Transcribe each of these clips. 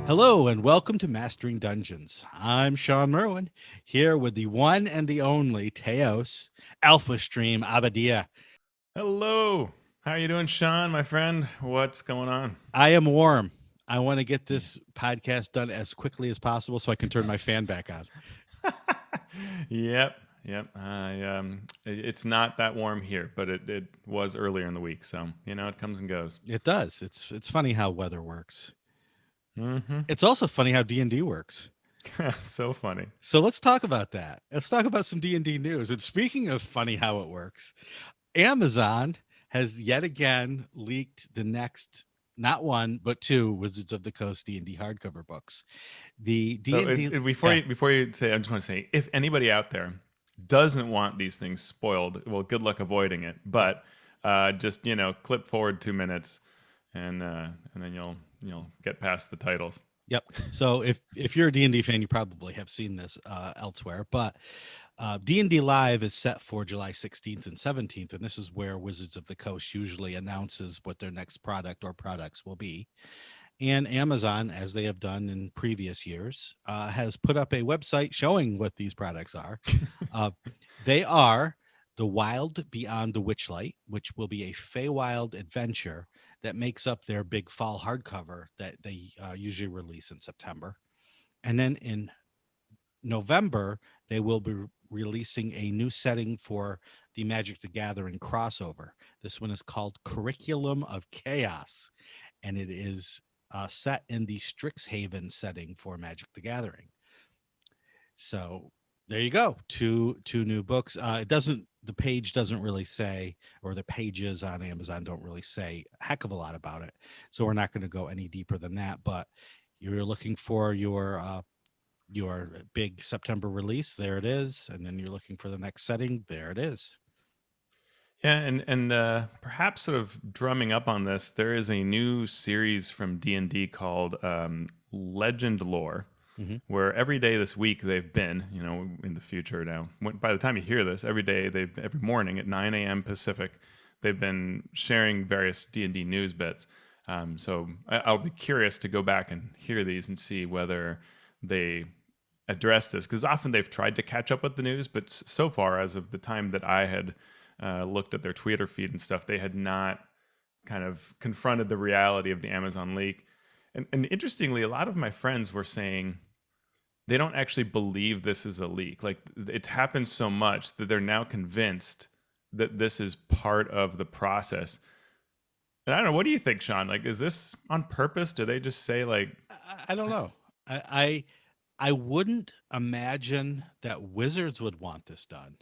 Hello and welcome to Mastering Dungeons. I'm Sean Merwin, here with the one and the only Teos, Alpha Stream Abadia. Hello. How are you doing, Sean, my friend? What's going on? I am warm. I want to get this podcast done as quickly as possible so I can turn my fan back on. Yep, yep. It's not that warm here, but it was earlier in the week, so it comes and goes. It does. It's funny how weather works. Mm-hmm. It's also funny how D&D works. So funny. So let's talk about that. Let's talk about some D&D news. And speaking of funny how it works, Amazon has yet again leaked the next not one but two Wizards of the Coast D&D hardcover books. The So D&D before you say, I just want to say, if anybody out there doesn't want these things spoiled, well, good luck avoiding it. But just clip forward 2 minutes, and then you'll get past the titles. Yep. So if you're a D&D fan, you probably have seen this elsewhere, but D&D Live is set for July 16th and 17th, and this is where Wizards of the Coast usually announces what their next product or products will be. And Amazon, as they have done in previous years, has put up a website showing what these products are. They are The Wild Beyond the Witchlight, which will be a Feywild adventure that makes up their big fall hardcover that they usually release in September. And then in November, they will be releasing a new setting for the Magic the Gathering crossover. This one is called Curriculum of Chaos, and it is set in the Strixhaven setting for Magic the Gathering. So there you go, two new books. The page doesn't really say, or the pages on Amazon don't really say a heck of a lot about it. So we're not going to go any deeper than that. But you're looking for your big September release, there it is, and then you're looking for the next setting, there it is. Yeah, and perhaps sort of drumming up on this, there is a new series from D&D called Legend Lore, Mm-hmm. where every day this week they've been, in the future now. By the time you hear this, every morning at 9 a.m. Pacific, they've been sharing various D&D news bits. So I'll be curious to go back and hear these and see whether they address this, because often they've tried to catch up with the news, but so far, as of the time that I had looked at their Twitter feed and stuff, they had not kind of confronted the reality of the Amazon leak. And interestingly, a lot of my friends were saying they don't actually believe this is a leak. Like, it's happened so much that they're now convinced that this is part of the process. And I don't know, what do you think, Sean? Like, is this on purpose? Do they just say, like, I don't know. I wouldn't imagine that Wizards would want this done.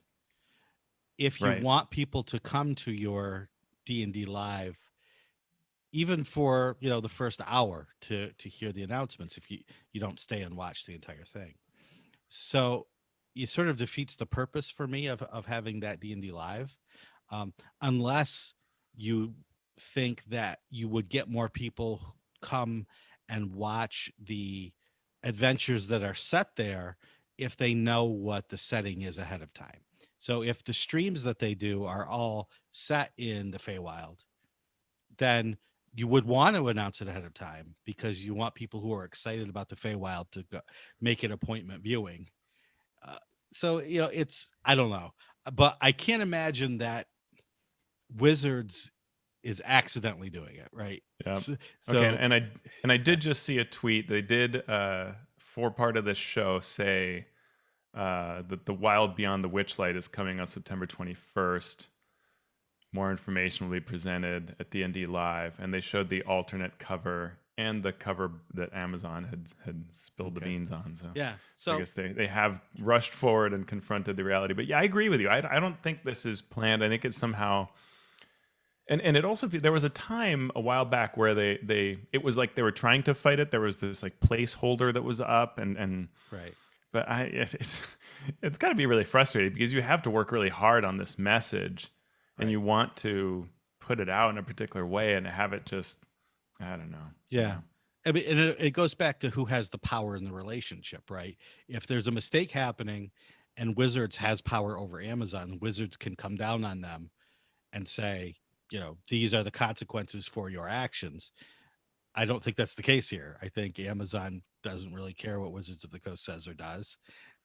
If you right? want people to come to your D&D live, even for the first hour to hear the announcements, if you don't stay and watch the entire thing, so it sort of defeats the purpose for me of having that D&D live, unless you think that you would get more people come and watch the adventures that are set there if they know what the setting is ahead of time. So if the streams that they do are all set in the Feywild, then you would want to announce it ahead of time because you want people who are excited about the Feywild to go, make an appointment viewing. Uh, so it's, I don't know, but I can't imagine that Wizards is accidentally doing it, right? Yeah. So, Okay. so And I did just see a tweet. They did, for part of this show, say that the Wild Beyond the Witchlight is coming on September 21st. More information will be presented at D&D Live, and they showed the alternate cover and the cover that Amazon had spilled the beans on. So yeah, I so guess they have rushed forward and confronted the reality. But yeah, I agree with you. I don't think this is planned. I think it's somehow. And it also, there was a time a while back where it was like they were trying to fight it. There was this like placeholder that was up, and right. but it's got to be really frustrating because you have to work really hard on this message, and Right. you want to put it out in a particular way and have it just, I don't know. Yeah. I mean, and it goes back to who has the power in the relationship, right? If there's a mistake happening and Wizards has power over Amazon, Wizards can come down on them and say, these are the consequences for your actions. I don't think that's the case here. I think Amazon doesn't really care what Wizards of the Coast says or does.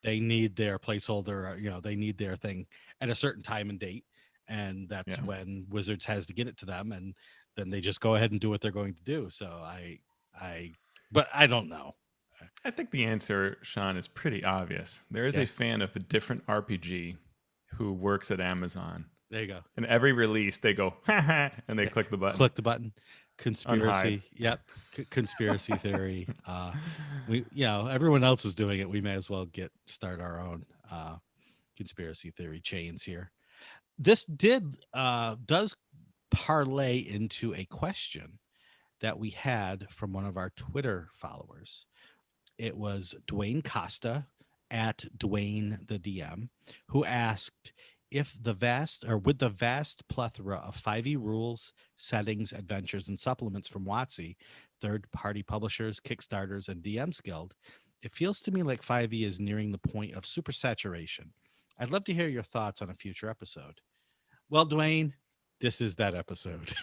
They need their placeholder, they need their thing at a certain time and date, and that's Yeah. when Wizards has to get it to them, and then they just go ahead and do what they're going to do. So I, but I don't know. I think the answer, Sean, is pretty obvious. There is Yeah, a fan of a different RPG who works at Amazon. there you go. And every release, they go, ha ha, and they Yeah, click the button, click the button. unhide. Conspiracy. Yep, conspiracy theory. Everyone else is doing it. We may as well start our own conspiracy theory chains here. This does parlay into a question that we had from one of our Twitter followers. It was Dwayne Costa at Dwayne the DM, who asked if with the vast plethora of 5e rules, settings, adventures, and supplements from WotC, third-party publishers, Kickstarters, and DMs Guild, it feels to me like 5e is nearing the point of super saturation. I'd love to hear your thoughts on a future episode. Well, Dwayne, this is that episode.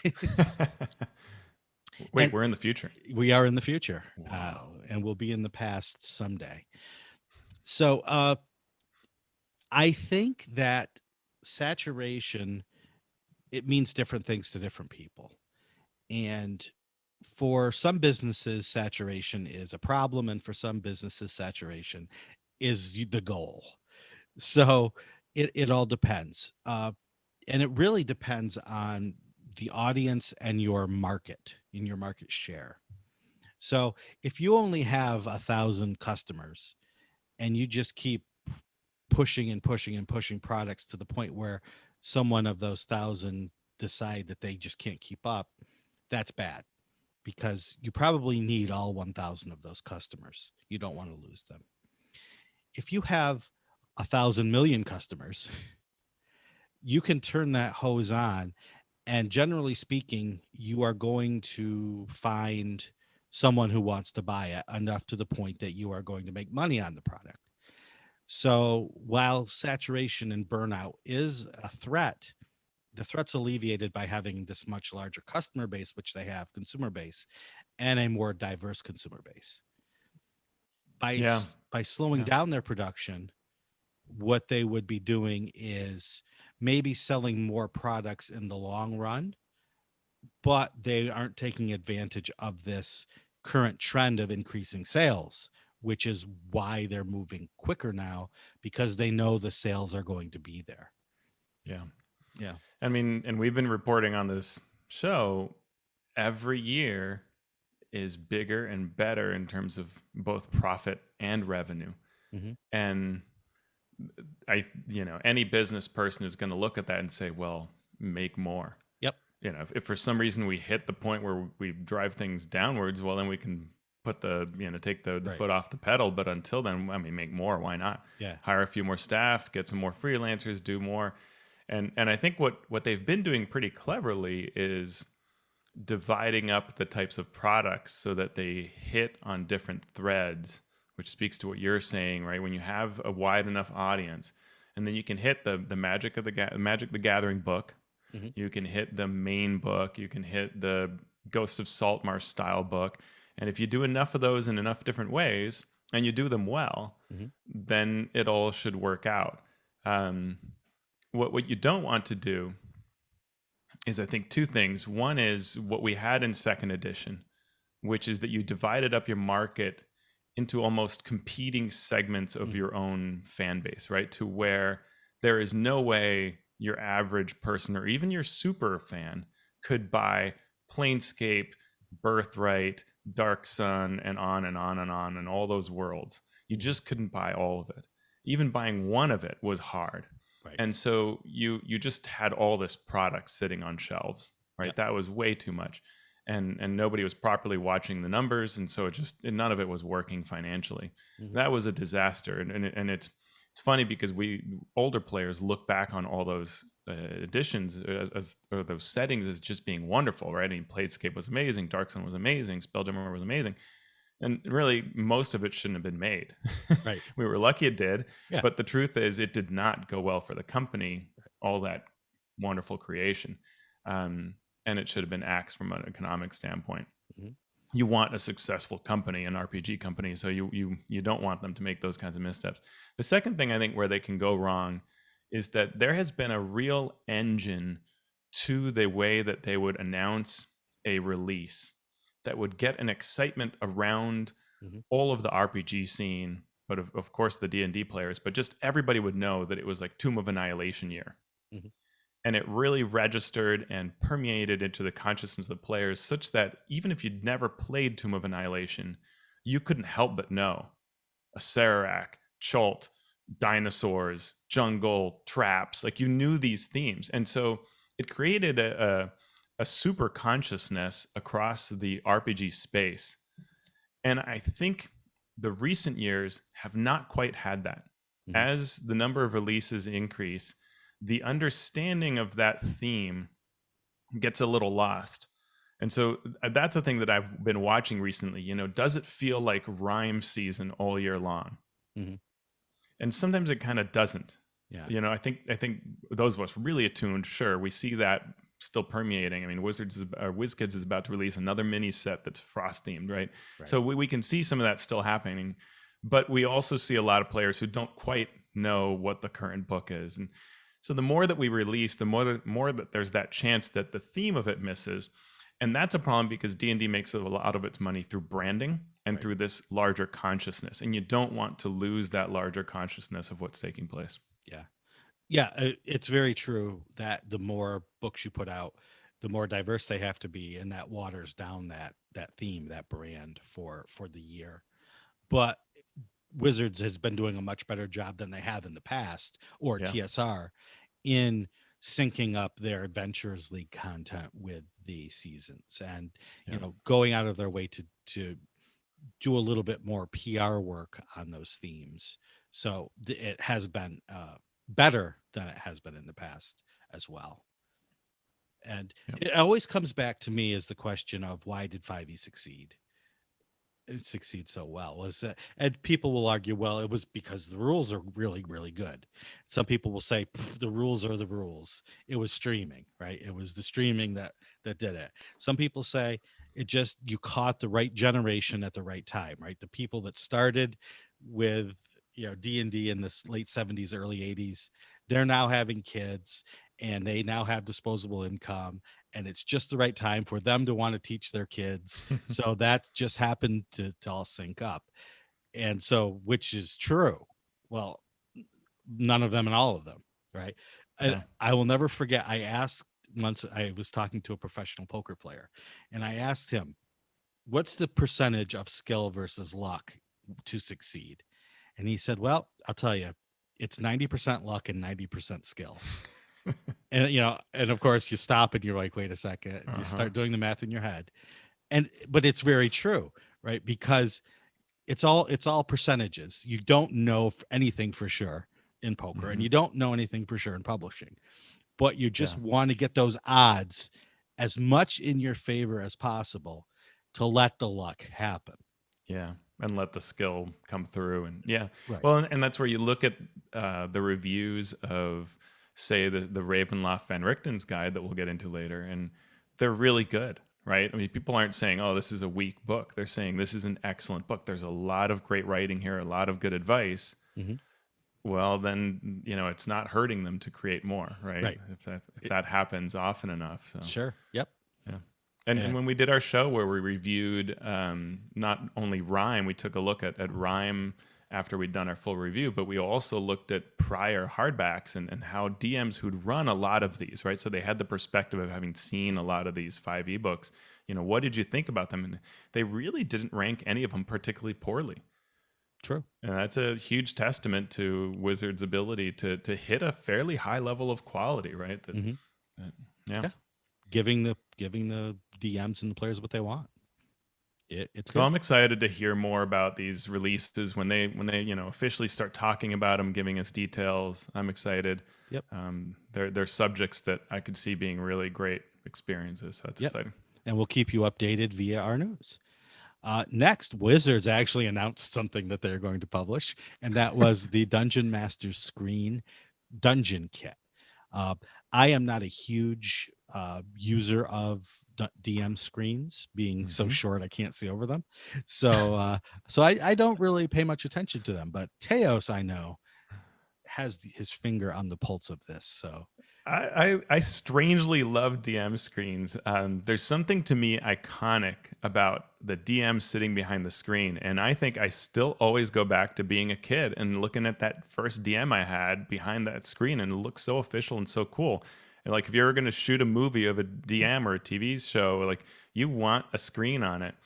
Wait, And we're in the future. we are in the future, Wow. and we'll be in the past someday. So I think that saturation, it means different things to different people. And for some businesses, saturation is a problem, and for some businesses, saturation is the goal. So it all depends. And it really depends on the audience and your market, in your market share. So if you only have 1,000 customers and you just keep pushing and pushing and pushing products to the point where someone of those 1,000 decide that they just can't keep up, that's bad, because you probably need all 1,000 of those customers. You don't want to lose them. If you have 1,000 million customers, you can turn that hose on, and generally speaking, you are going to find someone who wants to buy it enough to the point that you are going to make money on the product. So while saturation and burnout is a threat, the threat's alleviated by having this much larger customer base, which they have, consumer base, and a more diverse consumer base. Yeah. By slowing Yeah. down their production, what they would be doing is maybe selling more products in the long run, but they aren't taking advantage of this current trend of increasing sales, which is why they're moving quicker now, because they know the sales are going to be there. Yeah. Yeah. I mean, and we've been reporting on this show every year is bigger and better in terms of both profit and revenue. Mm-hmm. And any business person is going to look at that and say, well, make more. Yep. If for some reason we hit the point where we drive things downwards, well, then we can put take the Right. foot off the pedal. But until then, I mean, make more. Why not? Yeah. Hire a few more staff, get some more freelancers, do more. And I think what they've been doing pretty cleverly is dividing up the types of products so that they hit on different threads, which speaks to what you're saying, right? When you have a wide enough audience, and then you can hit the Magic of the Gathering book, Mm-hmm. you can hit the main book, you can hit the Ghosts of Saltmarsh style book, and if you do enough of those in enough different ways, and you do them well, Mm-hmm. then it all should work out. What you don't want to do is, I think, two things. One is what we had in second edition, which is that you divided up your market into almost competing segments of Mm-hmm. your own fan base, right? To where there is no way your average person or even your super fan could buy Planescape, Birthright, Dark Sun, and on and on and on, and all those worlds. You just couldn't buy all of it. Even buying one of it was hard. Right. And so you just had all this product sitting on shelves, right? Yep. That was way too much. And nobody was properly watching the numbers, and so none of it was working financially. Mm-hmm. That was a disaster. And it's funny because older players look back on all those additions or those settings as just being wonderful, right? I mean, Planescape was amazing, Dark Sun was amazing, Spelljammer was amazing, and really most of it shouldn't have been made. Right. We were lucky it did, Yeah. but the truth is it did not go well for the company, all that wonderful creation. And it should have been axed from an economic standpoint. Mm-hmm. you want a successful company, an RPG company, so you don't want them to make those kinds of missteps. The second thing I think where they can go wrong is that there has been a real engine to the way that they would announce a release that would get an excitement around Hmm. all of the RPG scene, but of course the D&D players, but just everybody would know that it was like Tomb of Annihilation year. Hmm. And it really registered and permeated into the consciousness of the players, such that even if you'd never played Tomb of Annihilation, you couldn't help but know a Sararak, Chult, dinosaurs, jungle, traps. Like you knew these themes. And so it created a super consciousness across the RPG space. And I think the recent years have not quite had that. Hmm. As the number of releases increase, the understanding of that theme gets a little lost. And so that's a thing that I've been watching recently. Does it feel like rhyme season all year long? Hmm. And sometimes it kind of doesn't. Yeah. I think those of us really attuned, sure, we see that still permeating. I mean, WizKids is about to release another mini set that's Frost themed, right? Right. So we can see some of that still happening, but we also see a lot of players who don't quite know what the current book is. And so the more that we release, the more that there's that chance that the theme of it misses. And that's a problem because D&D makes a lot of its money through branding and Right. through this larger consciousness. And you don't want to lose that larger consciousness of what's taking place. Yeah. Yeah, it's very true that the more books you put out, the more diverse they have to be, and that waters down that theme, that brand for the year. But Wizards has been doing a much better job than they have in the past, or Yeah. TSR, in syncing up their Adventures League content with the seasons, and Yeah. going out of their way to do a little bit more PR work on those themes. So it has been better than it has been in the past as well. And Yeah. it always comes back to me as the question of why did 5e succeed? It succeeds so well was and people will argue, well, it was because the rules are really, really good. Some people will say the rules are the rules. It was streaming, right? It was the streaming that did it. Some people say it just you caught the right generation at the right time, right? The people that started with D&D in the late 70s, early 80s, they're now having kids and they now have disposable income, and it's just the right time for them to want to teach their kids. So that just happened to all sync up. And so, which is true. Well, none of them and all of them, right? And Yeah. I will never forget, I asked once, I was talking to a professional poker player, and I asked him, what's the percentage of skill versus luck to succeed? And he said, well, I'll tell you, it's 90% luck and 90% skill. And and of course you stop and you're like, wait a second, you Uh-huh. start doing the math in your head. But it's very true, right? Because it's all percentages. You don't know anything for sure in poker, and Hmm. you don't know anything for sure in publishing, but you just Yeah. want to get those odds as much in your favor as possible to let the luck happen. Yeah. And let the skill come through. And yeah. Right. Well, and that's where you look at the reviews of, say, the Ravenloft Van Richten's guide that we'll get into later. And they're really good, right? I mean, people aren't saying, oh, this is a weak book. They're saying this is an excellent book. There's a lot of great writing here, a lot of good advice. Hmm. Well, then, it's not hurting them to create more, right? Right. If that happens often enough. So Sure. Yep. yeah. And And when we did our show where we reviewed not only Rhyme, we took a look at Rhyme after we'd done our full review, but we also looked at prior hardbacks and how DMs who'd run a lot of these, right? So they had the perspective of having seen a lot of these 5e books. What did you think about them? And they really didn't rank any of them particularly poorly. true. And that's a huge testament to Wizards' ability to hit a fairly high level of quality, right? Hmm. That yeah. Yeah. Giving the DMs and the players what they want. It's Well, good. I'm excited to hear more about these releases when they officially start talking about them, giving us details. I'm excited. Yep. They're subjects that I could see being really great experiences. So that's Yep. exciting. And we'll keep you updated via our news. Next, Wizards actually announced something that they're going to publish, and that was the Dungeon Master Screen Dungeon Kit. Uh, I am not a huge user of DM screens being so Hmm. short I can't see over them. So I don't really pay much attention to them, but Teos I know has his finger on the pulse of this. So I strangely love DM screens. There's something to me iconic about the DM sitting behind the screen, and I think I still always go back to being a kid and looking at that first DM I had behind that screen, and it looks so official and so cool. And like if you're going to shoot a movie of a DM or a TV show, like you want a screen on it.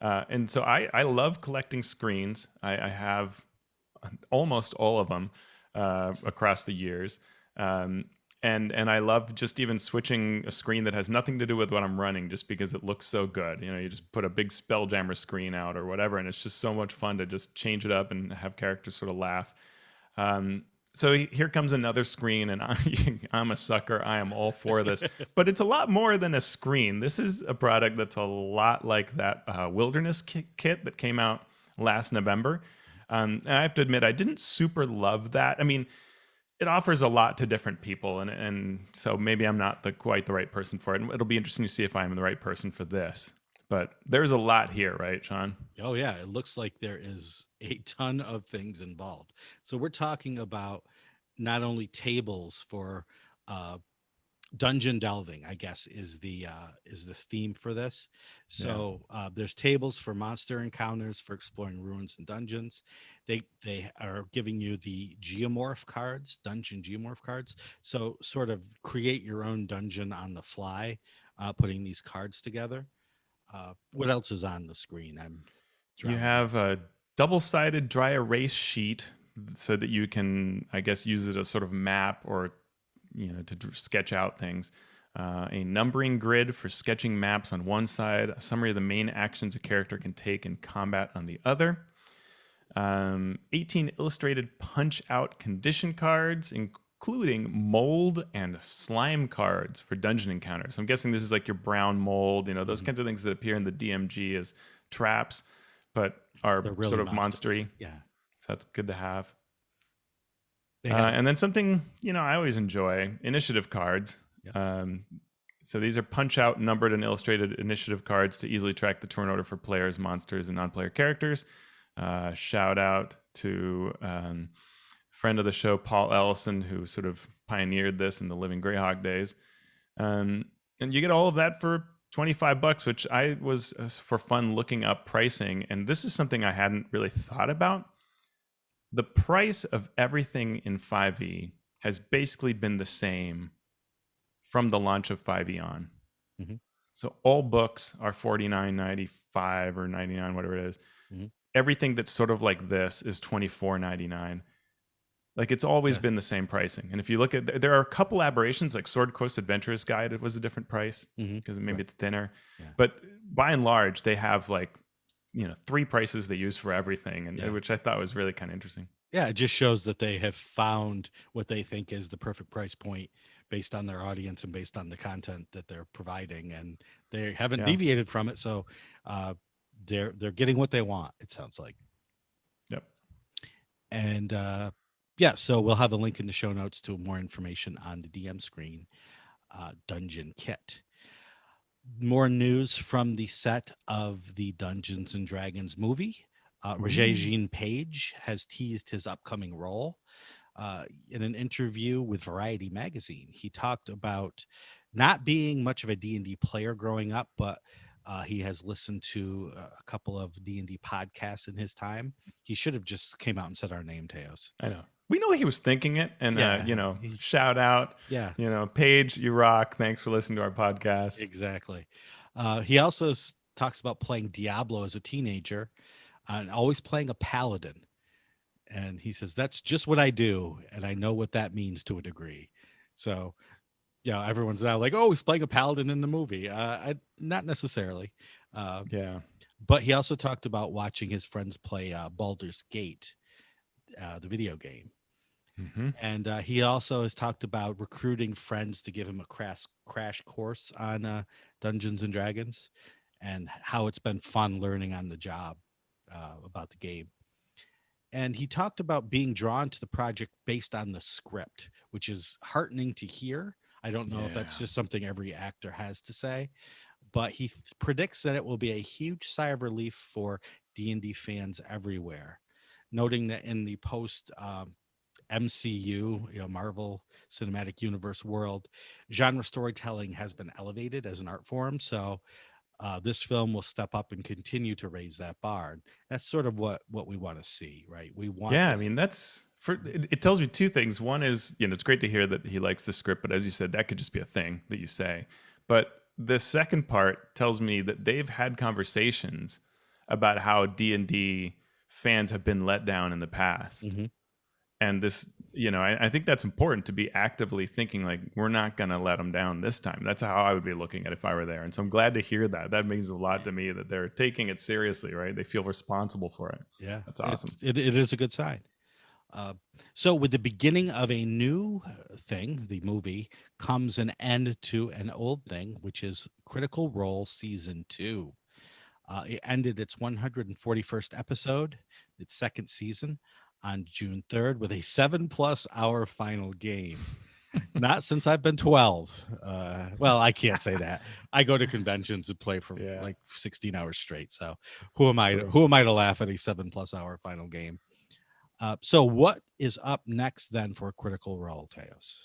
And so I love collecting screens. I have almost all of them across the years. Um, and I love just even switching a screen that has nothing to do with what I'm running, just because it looks so good. You know, you just put a big Spelljammer screen out or whatever, and it's just so much fun to just change it up and have characters sort of laugh. Um, so here comes another screen, and I'm a sucker. I am all for this, but it's a lot more than a screen. This is a product that's a lot like that Wilderness kit that came out last November. And I have to admit, I didn't super love that. I mean, it offers a lot to different people, and so maybe I'm not quite the right person for it. And it'll be interesting to see if I'm the right person for this. But there's a lot here, right, Sean? oh yeah, it looks like there is a ton of things involved. So we're talking about not only tables for uh, dungeon delving, I guess is the theme for this. Yeah. So there's tables for monster encounters for exploring ruins and dungeons. They are giving you the geomorph cards, dungeon geomorph cards. So sort of create your own dungeon on the fly, putting these cards together. What else is on the screen? I'm You drowning here. have a double-sided dry erase sheet so that you can, I guess, use it as sort of map or to sketch out things. A numbering grid for sketching maps on one side, a summary of the main actions a character can take in combat on the other. 18 illustrated punch out condition cards, including mold and slime cards for dungeon encounters. I'm guessing this is like your brown mold, those Mhm. kinds of things that appear in the DMG as traps, but are They're sort really of monsters. monstery. Yeah, So that's good to have. they have. And then something, I always enjoy initiative cards. Yep. Um, so these are punch out, numbered, and illustrated initiative cards to easily track the turn order for players, monsters, and non player characters. Shout out to friend of the show, Paul Ellison, who sort of pioneered this in the Living Greyhawk days. And you get all of that for $25, which I was for fun looking up pricing. And this is something I hadn't really thought about. The price of everything in 5e has basically been the same from the launch of 5e on. Hmm. So all books are $49.95 or 99, whatever it is. Hmm. Everything that's sort of like this is $24.99. Like it's always Yeah. been the same pricing. And if you look at, there are a couple aberrations, like Sword Coast Adventurer's Guide, it was a different price Hmm. because maybe Right. it's thinner. Yeah. But by and large, they have like, three prices they use for everything, and Yeah. which I thought was really kind of interesting. Yeah, it just shows that they have found what they think is the perfect price point based on their audience and based on the content that they're providing, and they haven't Yeah. deviated from it. So uh, they're getting what they want. It sounds like, Yep. and yeah. So we'll have a link in the show notes to more information on the DM screen dungeon kit. More news from the set of the Dungeons and Dragons movie. Ooh. Regé-Jean Page has teased his upcoming role. In an interview with Variety magazine, he talked about not being much of a D&D player growing up, but he has listened to a couple of D&D podcasts in his time. He should have just came out and said our name, Teos. I know. We know he was thinking it, and Yeah, shout out, yeah, Paige, you rock. Thanks for listening to our podcast. exactly. He also talks about playing Diablo as a teenager and always playing a paladin. And he says, that's just what I do. And I know what that means to a degree. So, everyone's now like, oh, he's playing a paladin in the movie. Not necessarily. Uh, Yeah. but he also talked about watching his friends play Baldur's Gate, the video game. Hmm. And he also has talked about recruiting friends to give him a crash course on Dungeons and Dragons and how it's been fun learning on the job about the game. And he talked about being drawn to the project based on the script, which is heartening to hear. I don't know if that's Yeah. just something every actor has to say, but he predicts that it will be a huge sigh of relief for D&D fans everywhere, noting that in the post MCU, Marvel Cinematic Universe world, genre storytelling has been elevated as an art form. So this film will step up and continue to raise that bar. That's sort of what we want to see, right? We want Yeah, I this. mean that's it tells me two things. One is, it's great to hear that he likes the script, but as you said, that could just be a thing that you say. But the second part tells me that they've had conversations about how D&D fans have been let down in the past. Mhm. And this, I think that's important to be actively thinking like, we're not going to let them down this time. That's how I would be looking at it if I were there. And so I'm glad to hear that. That means a lot to me that they're taking it seriously, right? They feel responsible for it. Yeah, That's awesome. it is a good sign. So with the beginning of a new thing, the movie, comes an end to an old thing, which is Critical Role Season 2. It ended its 141st episode, its second season, on June 3rd with a 7+ hour final game. Not since I've been 12. Well, I can't say that. I go to conventions and play for Yeah, like 16 hours straight. So who am it's I? true. Who am I to laugh at a 7+ hour final game? So what is up next then for Critical Role, Teos?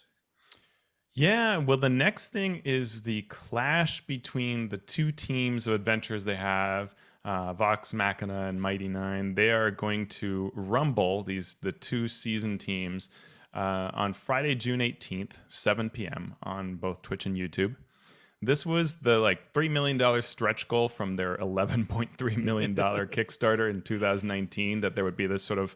Yeah, well, the next thing is the clash between the two teams of adventurers they have, Vox Machina and Mighty Nine. They are going to rumble the two season teams on Friday, June 18th, 7 p.m. on both Twitch and YouTube. This was the like $3 million stretch goal from their $11.3 million Kickstarter in 2019, that there would be this sort of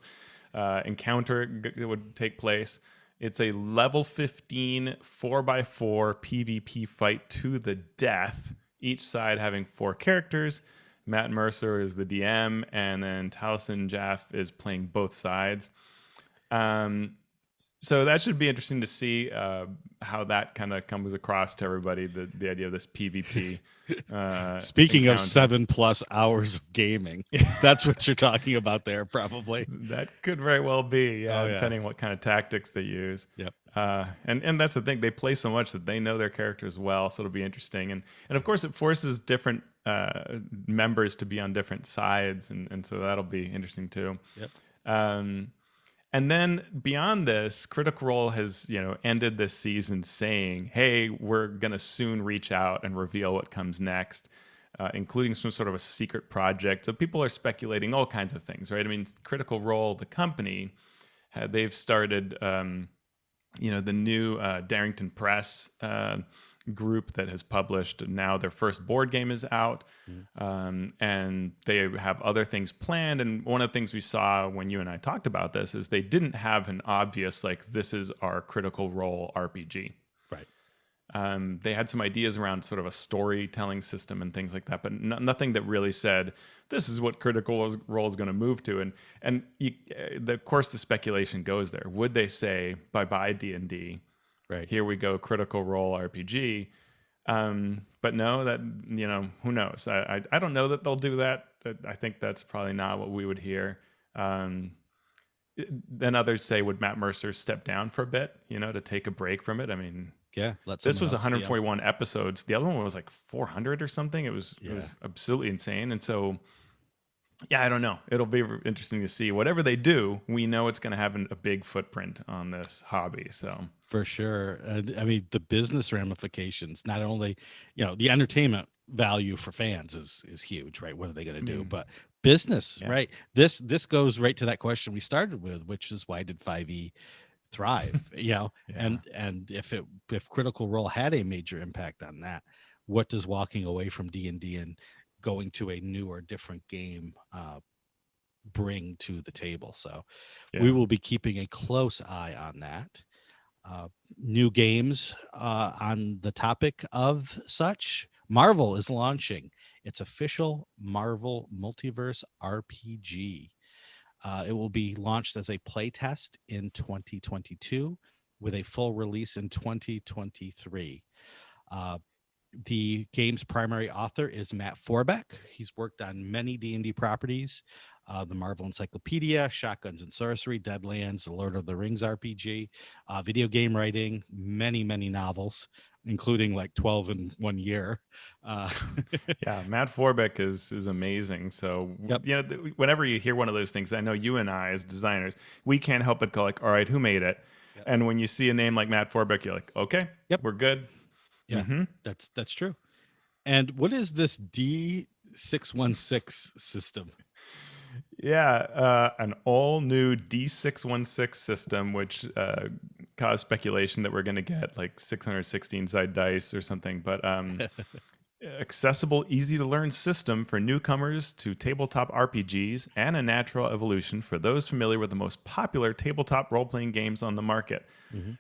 encounter that would take place. It's a level 15 4x4 PvP fight to the death, each side having 4 characters. Matt Mercer is the DM, and then Taliesin Jaff is playing both sides. So that should be interesting to see how that kind of comes across to everybody, the idea of this PvP. Speaking of encounter. 7+ hours of gaming, that's what you're talking about there, probably. That could very well be, yeah, Oh, yeah. depending on what kind of tactics they use. Yep. And that's the thing, they play so much that they know their characters well, so it'll be interesting. And of course, it forces different members to be on different sides, and so that'll be interesting too. Yep. And then beyond this, Critical Role has, ended this season saying, "Hey, we're gonna soon reach out and reveal what comes next, including some sort of a secret project." So people are speculating all kinds of things, right? I mean, Critical Role, the company, they've started, the new Darrington Press group that has published. Now their first board game is out, and they have other things planned. And one of the things we saw when you and I talked about this is they didn't have an obvious, like, this is our Critical Role RPG. Right. They had some ideas around sort of a storytelling system and things like that, but nothing that really said this is what Critical Role is going to move to. And of course, the speculation goes there. Would they say bye bye D&D? Right. Here we go, Critical Role RPG. But no, that, who knows? I don't know that they'll do that. I think that's probably not what we would hear. Then others say, would Matt Mercer step down for a bit, to take a break from it? I mean, Yeah. this was 141 episodes. The other one was like 400 or something. It was absolutely insane. And so, yeah, I don't know. It'll be interesting to see. Whatever they do, we know it's going to have a big footprint on this hobby. So For sure. I mean, the business ramifications, not only, the entertainment value for fans is huge, right? What are they going to do? But business, right? This goes right to that question we started with, which is, why did 5e thrive? And if Critical Role had a major impact on that, what does walking away from D&D and going to a new or different game bring to the table? So we will be keeping a close eye on that. New games on the topic of such. Marvel is launching its official Marvel Multiverse RPG. It will be launched as a playtest in 2022 with a full release in 2023. The game's primary author is Matt Forbeck. He's worked on many D&D properties, the Marvel Encyclopedia, Shotguns and Sorcery, Deadlands, the Lord of the Rings RPG, video game writing, many novels, including like 12 in 1 year. Uh, Yeah, Matt Forbeck is amazing. So yep. whenever you hear one of those things, I know you and I as designers, we can't help but go like, all right, who made it? Yep. And when you see a name like Matt Forbeck, you're like, okay, Yep. we're good. Yeah, that's true. And what is this D616 system? Yeah, an all new D616 system, which caused speculation that we're going to get like 616 side dice or something. But accessible, easy to learn system for newcomers to tabletop RPGs and a natural evolution for those familiar with the most popular tabletop role playing games on the market. Mm-hmm.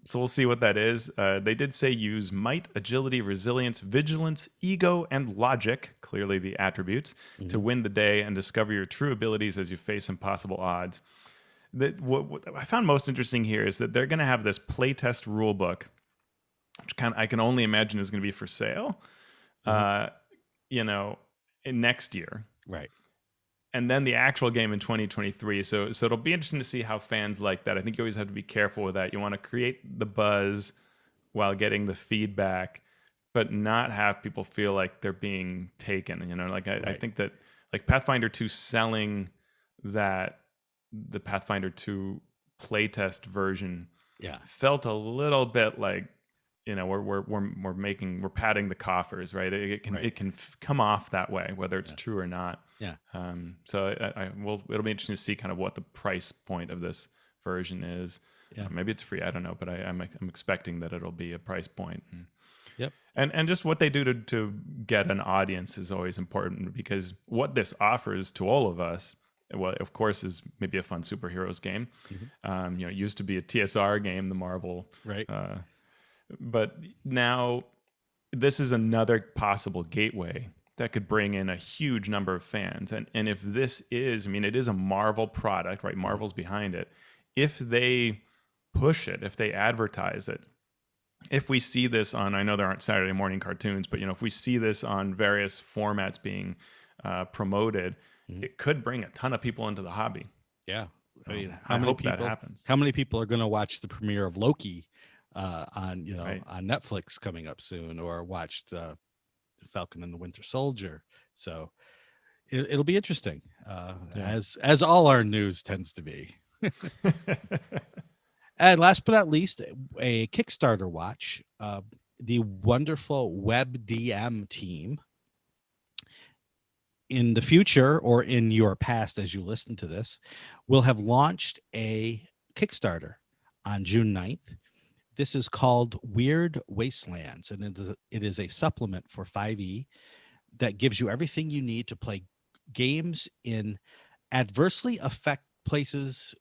So we'll see what that is. They did say use might, agility, resilience, vigilance, ego, and logic, clearly the attributes, to win the day and discover your true abilities as you face impossible odds. What I found most interesting here is that they're going to have this playtest rule book, which I can only imagine is going to be for sale, in next year. Right. And then the actual game in 2023. So it'll be interesting to see how fans like that. I think you always have to be careful with that. You want to create the buzz while getting the feedback, but not have people feel like they're being taken. I think that like Pathfinder 2 selling that the Pathfinder 2 playtest version felt a little bit like we're padding the coffers, right? It can come off that way, whether it's true or not. Yeah. So it'll be interesting to see kind of what the price point of this version is. Yeah. Maybe it's free. I don't know, but I'm expecting that it'll be a price point. Yep. And just what they do to get an audience is always important, because what this offers to all of us, well, of course, is maybe a fun superheroes game. It used to be a TSR game, the Marvel, right. But now this is another possible gateway that could bring in a huge number of fans. And if this is, it is a Marvel product, right? Marvel's behind it. If they push it, if they advertise it, if we see this on, I know there aren't Saturday morning cartoons, but if we see this on various formats being promoted, it could bring a ton of people into the hobby. Yeah. I hope that happens. How many people are going to watch the premiere of Loki on Netflix coming up soon, or watched Falcon and the Winter Soldier? So it'll be interesting, as all our news tends to be. And last but not least, a Kickstarter watch. The wonderful WebDM team, in the future or in your past as you listen to this, will have launched a Kickstarter on June 9th. This is called Weird Wastelands, and it is a supplement for 5e that gives you everything you need to play games in adversely places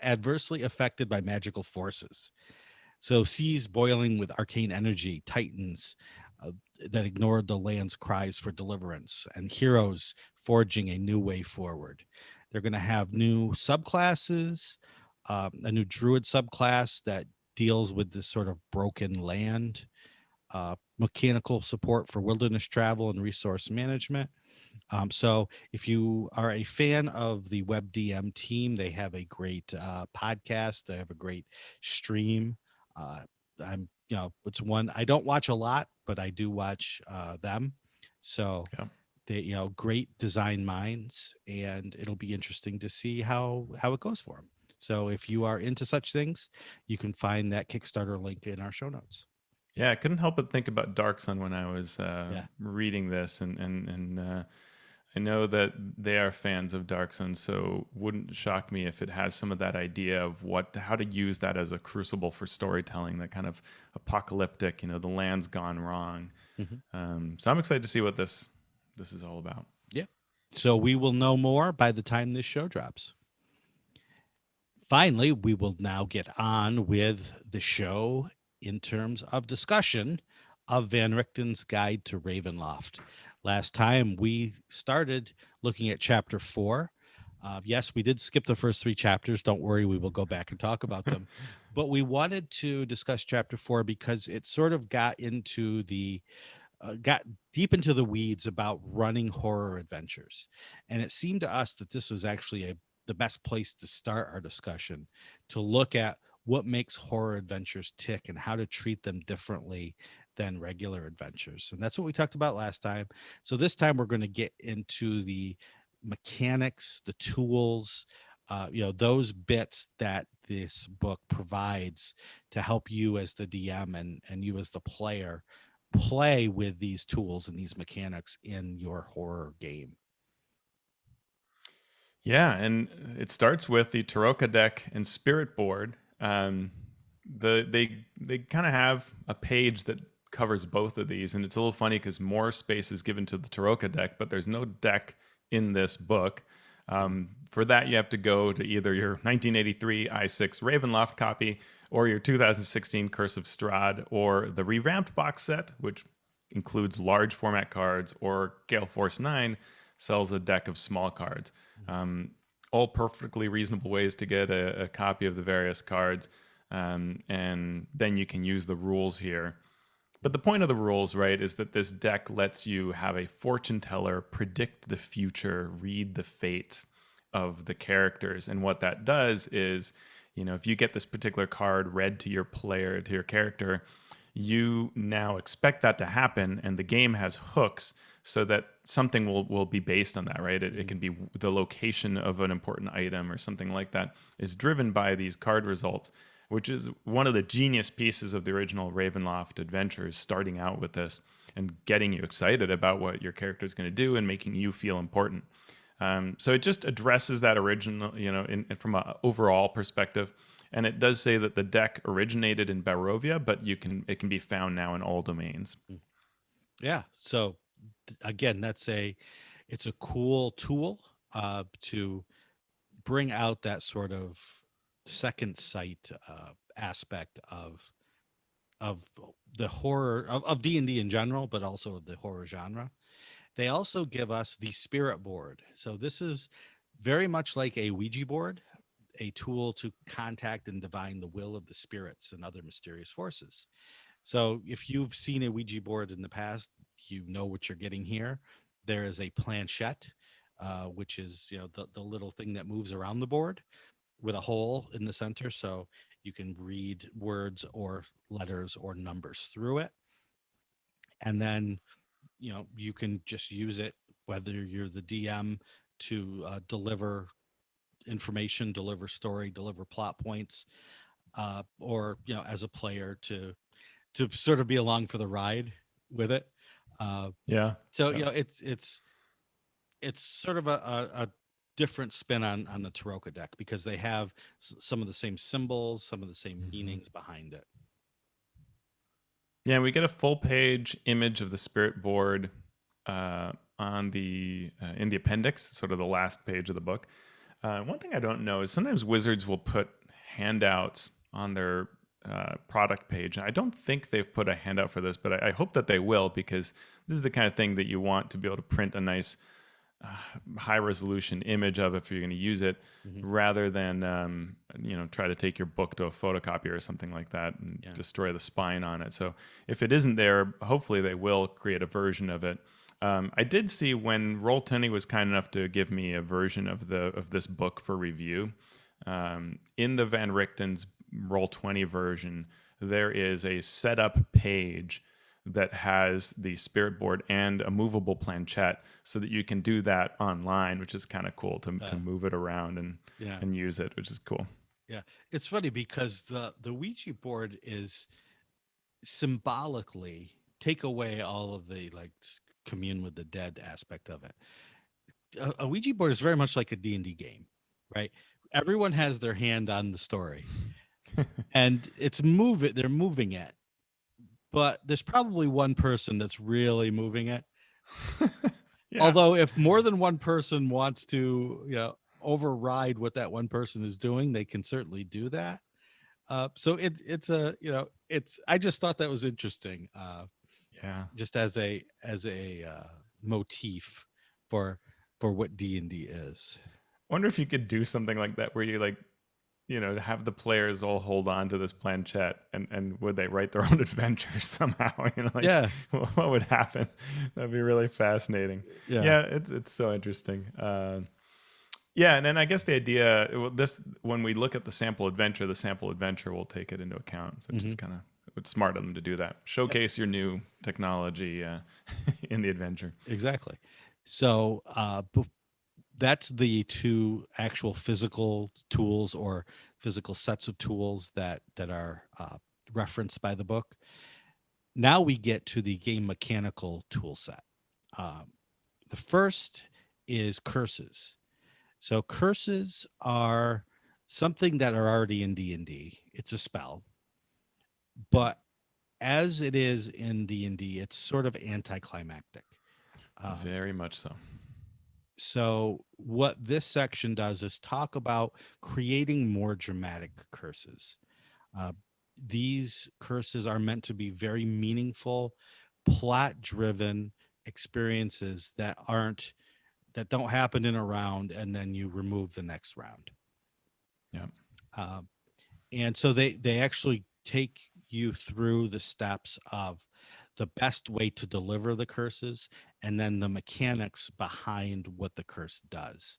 adversely affected by magical forces. So seas boiling with arcane energy, titans that ignored the land's cries for deliverance, and heroes forging a new way forward. They're going to have new subclasses, a new druid subclass that deals with this sort of broken land, mechanical support for wilderness travel and resource management. So if you are a fan of the WebDM team, they have a great podcast. They have a great stream. It's one I don't watch a lot, but I do watch them. So they, great design minds, and it'll be interesting to see how it goes for them. So if you are into such things, you can find that Kickstarter link in our show notes. Yeah, I couldn't help but think about Dark Sun when I was reading this, and I know that they are fans of Dark Sun, so wouldn't shock me if it has some of that idea of how to use that as a crucible for storytelling, that kind of apocalyptic, the land's gone wrong. So I'm excited to see what this is all about. Yeah. So we will know more by the time this show drops. Finally, we will now get on with the show in terms of discussion of Van Richten's Guide to Ravenloft. Last time we started looking at chapter 4. Yes, we did skip the first 3 chapters. Don't worry, we will go back and talk about them. But we wanted to discuss chapter 4 because it sort of got into the got deep into the weeds about running horror adventures, and it seemed to us that this was actually the best place to start our discussion, to look at what makes horror adventures tick and how to treat them differently than regular adventures. And that's what we talked about last time. So this time we're going to get into the mechanics, the tools, those bits that this book provides to help you as the DM and you as the player play with these tools and these mechanics in your horror game. Yeah, and it starts with the Tarokka deck and Spirit board. They kind of have a page that covers both of these, and it's a little funny because more space is given to the Tarokka deck, but there's no deck in this book. For that, you have to go to either your 1983 i6 Ravenloft copy or your 2016 Curse of Strahd, or the revamped box set, which includes large format cards, or Gale Force 9 sells a deck of small cards. All perfectly reasonable ways to get a copy of the various cards, and then you can use the rules here. But the point of the rules, right, is that this deck lets you have a fortune teller predict the future, read the fates of the characters. And what that does is, if you get this particular card read to your player, to your character, you now expect that to happen, and the game has hooks so that something will be based on that, right? It can be the location of an important item or something like that is driven by these card results, which is one of the genius pieces of the original Ravenloft adventures, starting out with this and getting you excited about what your character is going to do and making you feel important. So it just addresses that original, from an overall perspective. And it does say that the deck originated in Barovia, but it can be found now in all domains. Yeah. So again, it's a cool tool to bring out that sort of second sight aspect of the horror of D&D in general, but also of the horror genre. They also give us the spirit board. So this is very much like a Ouija board, a tool to contact and divine the will of the spirits and other mysterious forces. So if you've seen a Ouija board in the past, you know what you're getting here. There is a planchette, which is the little thing that moves around the board with a hole in the center, so you can read words or letters or numbers through it. And then you can just use it, whether you're the DM, to deliver information, deliver story, deliver plot points, or as a player to sort of be along for the ride with it. Uh, Yeah. so Yeah. it's sort of a different spin on the Tarokka deck, because they have some of the same symbols, some of the same meanings behind it. Yeah, we get a full page image of the spirit board on the in the appendix, sort of the last page of the book. One thing I don't know is sometimes wizards will put handouts on their product page. I don't think they've put a handout for this, but I hope that they will, because this is the kind of thing that you want to be able to print a nice high resolution image of if you're going to use it, rather than try to take your book to a photocopier or something like that and destroy the spine on it. So if it isn't there, hopefully they will create a version of it. I did see when Roll20 was kind enough to give me a version of this book for review. In the Van Richten's Roll20 version, there is a setup page that has the spirit board and a movable planchette, so that you can do that online, which is kind of cool to move it around and use it, which is cool. Yeah, it's funny because the Ouija board is symbolically take away all of the commune with the dead aspect of it. A Ouija board is very much like a D&D game, right? Everyone has their hand on the story, and they're moving it, but there's probably one person that's really moving it. Yeah. Although if more than one person wants to, override what that one person is doing, they can certainly do that. So I just thought that was interesting. Yeah. Just as a motif for what D&D is. Wonder if you could do something like that where you to have the players all hold on to this planchette, and would they write their own adventures somehow? Like Yeah, what would happen? That'd be really fascinating. yeah. Yeah, it's so interesting. Yeah, and then I guess the idea, this, when we look at the sample adventure will take it into account. So it's Hmm. just kind of, it's smart of them to do that. Showcase your new technology in the adventure. Exactly. So that's the two actual physical tools or physical sets of tools that are referenced by the book. Now we get to the game mechanical tool set. Um, the first is curses. So curses are something that are already in D&D. It's a spell, but as it is in D&D, it's sort of anticlimactic. Um, Very much so. so what this section does is talk about creating more dramatic curses. Uh, these curses are meant to be very meaningful, plot-driven experiences that don't happen in a round and then you remove the next round. Yeah. Um, and so they actually take you through the steps of the best way to deliver the curses and then the mechanics behind what the curse does.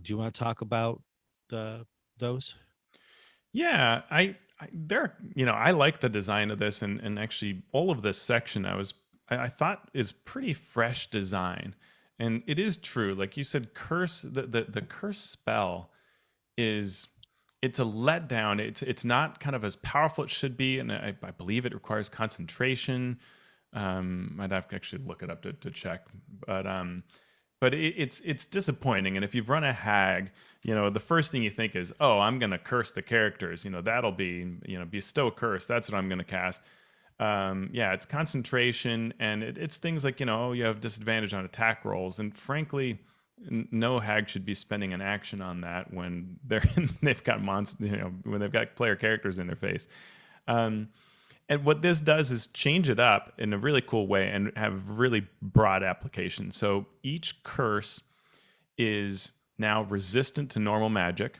Do you want to talk about the those? Yeah, I like the design of this, and actually all of this section I thought is pretty fresh design. And it is true, like you said, curse, the curse spell is, it's a letdown. It's not kind of as powerful it should be, and I believe it requires concentration. I'd have to actually look it up to check, but it's disappointing. And if you've run a hag, the first thing you think is, oh, I'm gonna curse the characters. That'll be, bestow curse. That's what I'm gonna cast. Yeah, it's concentration, and it's things like, you have disadvantage on attack rolls, and frankly, no hag should be spending an action on that when they've got when they've got player characters in their face. Um, and what this does is change it up in a really cool way and have really broad application. So each curse is now resistant to normal magic,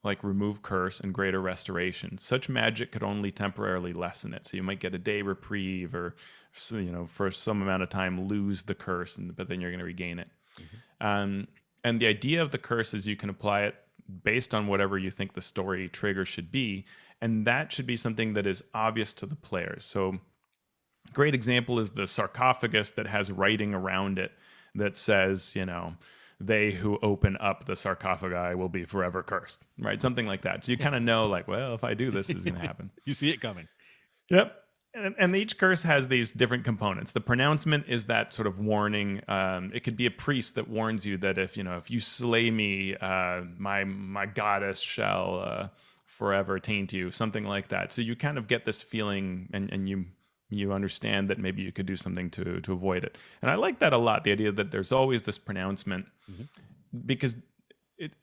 like remove curse and greater restoration. Such magic could only temporarily lessen it. So you might get a day reprieve, or for some amount of time lose the curse, but then you're going to regain it. Mhm. Um, and the idea of the curse is you can apply it based on whatever you think the story trigger should be, and that should be something that is obvious to the players. So great example is the sarcophagus that has writing around it that says, they who open up the sarcophagi will be forever cursed, right? Something like that. So you kind of know, like, well, if I do this, this is going to happen. You see it coming. Yep. And each curse has these different components. The pronouncement is that sort of warning. It could be a priest that warns you that if you slay me, my goddess shall forever taint you, something like that. So you kind of get this feeling, and you understand that maybe you could do something to avoid it. And I like that a lot. The idea that there's always this pronouncement, Mhm. because it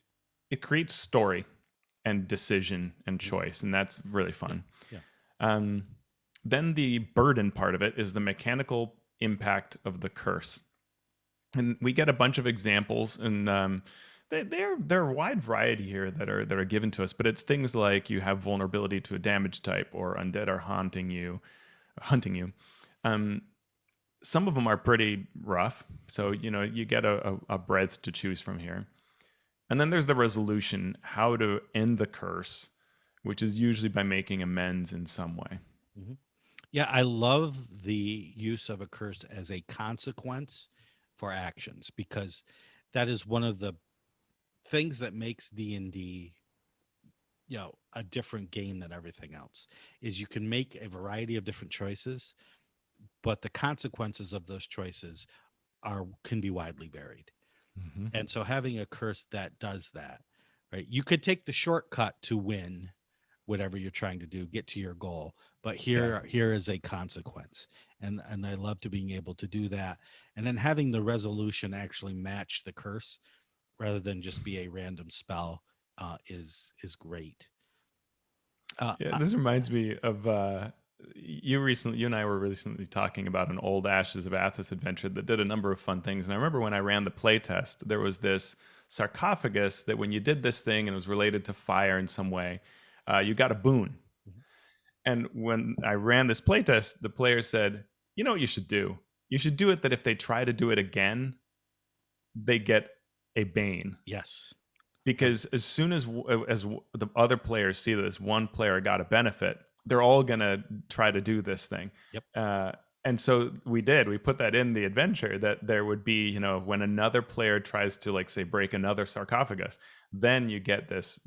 it creates story and decision and Mhm. choice, and that's really Yeah. fun. Yeah. Um, then the burden part of it is the mechanical impact of the curse, and we get a bunch of examples, and they're a wide variety here that are given to us. But it's things like you have vulnerability to a damage type, or undead are hunting you. Um, some of them are pretty rough, so you get a breadth to choose from here. And then there's the resolution, how to end the curse, which is usually by making amends in some way. Mhm. Yeah, I love the use of a curse as a consequence for actions because that is one of the things that makes D&D, a different game than everything else. Is you can make a variety of different choices, but the consequences of those choices are can be widely varied. Mm-hmm. And so having a curse that does that, right? You could take the shortcut to win whatever you're trying to do, get to your goal, but Yeah. here is a consequence. And I love to being able to do that. And then having the resolution actually match the curse rather than just be a random spell is great. Yeah, I, this reminds me of you and I were recently talking about an old Ashes of Athos adventure that did a number of fun things. And I remember when I ran the playtest, there was this sarcophagus that when you did this thing and it was related to fire in some way, you got a boon. Mhm. And when I ran this playtest, the player said, "You know what you should do? You should do it that if they try to do it again, they get a bane." Yes. Yep. Because as soon as the other players see that this one player got a benefit, they're all gonna try to do this thing. Yep. Uh, and so we put that in the adventure that there would be, when another player tries to, like, say, break another sarcophagus, then you get this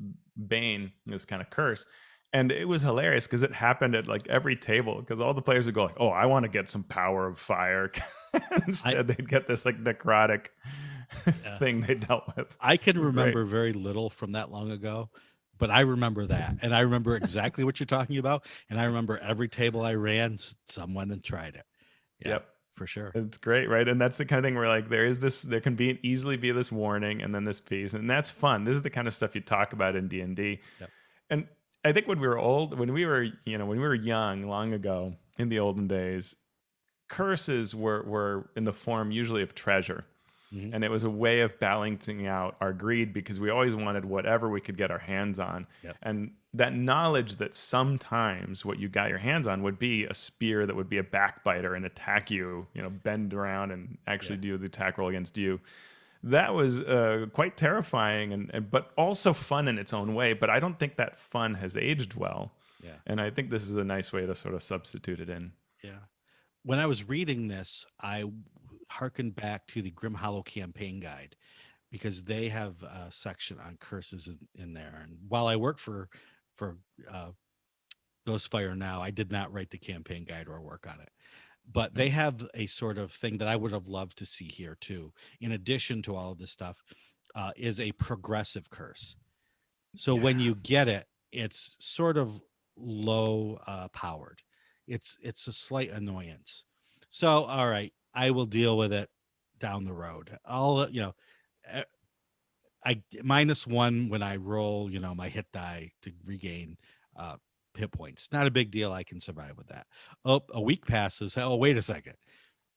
bane, this kind of curse. And it was hilarious because it happened at like every table because all the players would go like, "Oh, I want to get some power of fire." I Instead, they'd get this like necrotic yeah. thing they dealt with. I can It was great. remember very little from that long ago, but I remember that, and I remember exactly what you're talking about, and I remember every table I ran, someone and tried it. Yeah, Yep. for sure. It's great, right? And that's the kind of thing where like there can be easily be this warning and then this piece, and that's fun. This is the kind of stuff you talk about in D&D. Yep. And I think when we were young, long ago in the olden days, curses were in the form usually of treasure. Mhm. And it was a way of balancing out our greed because we always wanted whatever we could get our hands on. Yep. And that knowledge that sometimes what you got your hands on would be a spear that would be a backbiter and attack you, bend around and actually Yeah. do the attack roll against you. That was quite terrifying but also fun in its own way. But I don't think that fun has aged well. Yeah. And I think this is a nice way to sort of substitute it in. Yeah. When I was reading this, I hearkened back to the Grim Hollow campaign guide because they have a section on curses in there. And while I work for uh, Ghostfire now, I did not write the campaign guide or work on it. But Right. they have a sort of thing that I would have loved to see here too. In addition to all of this stuff, is a progressive curse. So when Yeah. you get it, it's sort of low powered. It's a slight annoyance. So all right, I will deal with it down the road. I'll eh, I -1 when I roll, my hit die to regain uh hit points. Not a big deal. I can survive with that. Oh, a week passes. Oh, wait a second.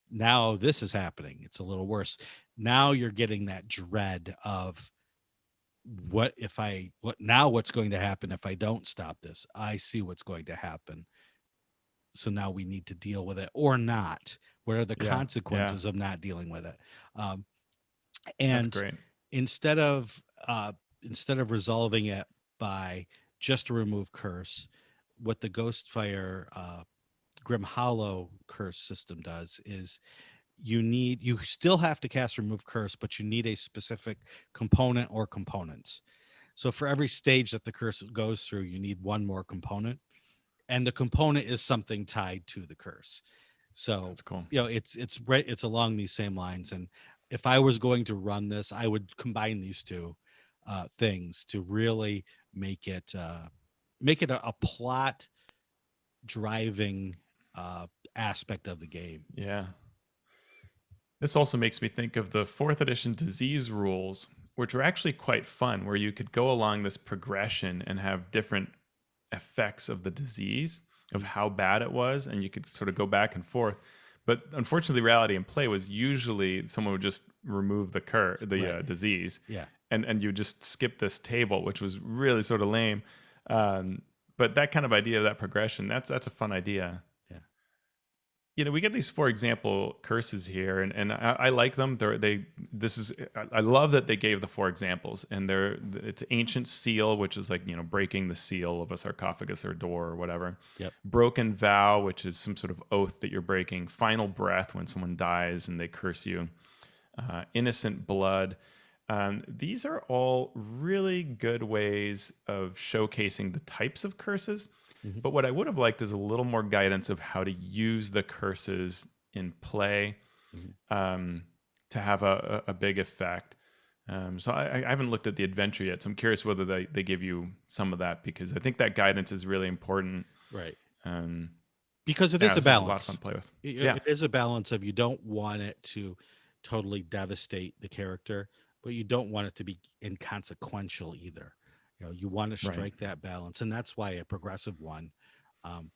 Now this is happening. It's a little worse. Now you're getting that dread of what's going to happen if I don't stop this? I see what's going to happen. So now we need to deal with it or not. What are the Yeah. Yeah. consequences of not dealing with it? Um, That's and great. instead of instead of resolving it by just a remove curse, what the Ghostfire Grim Hollow curse system does is you still have to cast remove curse, but you need a specific component or components. So for every stage that the curse goes through, you need one more component, and the component is something tied to the curse. So That's cool. it's along these same lines. And if I was going to run this, I would combine these two things to really make it a plot driving aspect of the game. Yeah. This also makes me think of the fourth edition disease rules, which were actually quite fun, where you could go along this progression and have different effects of the disease, of Mhm. how bad it was, and you could sort of go back and forth. But unfortunately, reality in play was usually someone would just remove the Right. disease, Yeah. and you just skip this table, which was really sort of lame. Um, but that kind of idea, that progression, that's a fun idea. Yeah. We get these four example curses here, and I like them. I love that they gave the four examples, and it's ancient seal, which is like breaking the seal of a sarcophagus or door or whatever. Yep. Broken vow, which is some sort of oath that you're breaking. Final breath, when someone dies and they curse you. Innocent blood. These are all really good ways of showcasing the types of curses. Mhm. But what I would have liked is a little more guidance of how to use the curses in play Mhm. um, to have a big effect. So I haven't looked at the adventure yet. So I'm curious whether they give you some of that because I think that guidance is really important. Right. Um, Because it yeah, is a this is a lot of fun balance. to play with. It Yeah, it is a balance of you don't want it to totally devastate the character, but you don't want it to be inconsequential either. You want to right. strike that balance, and that's why a progressive one um,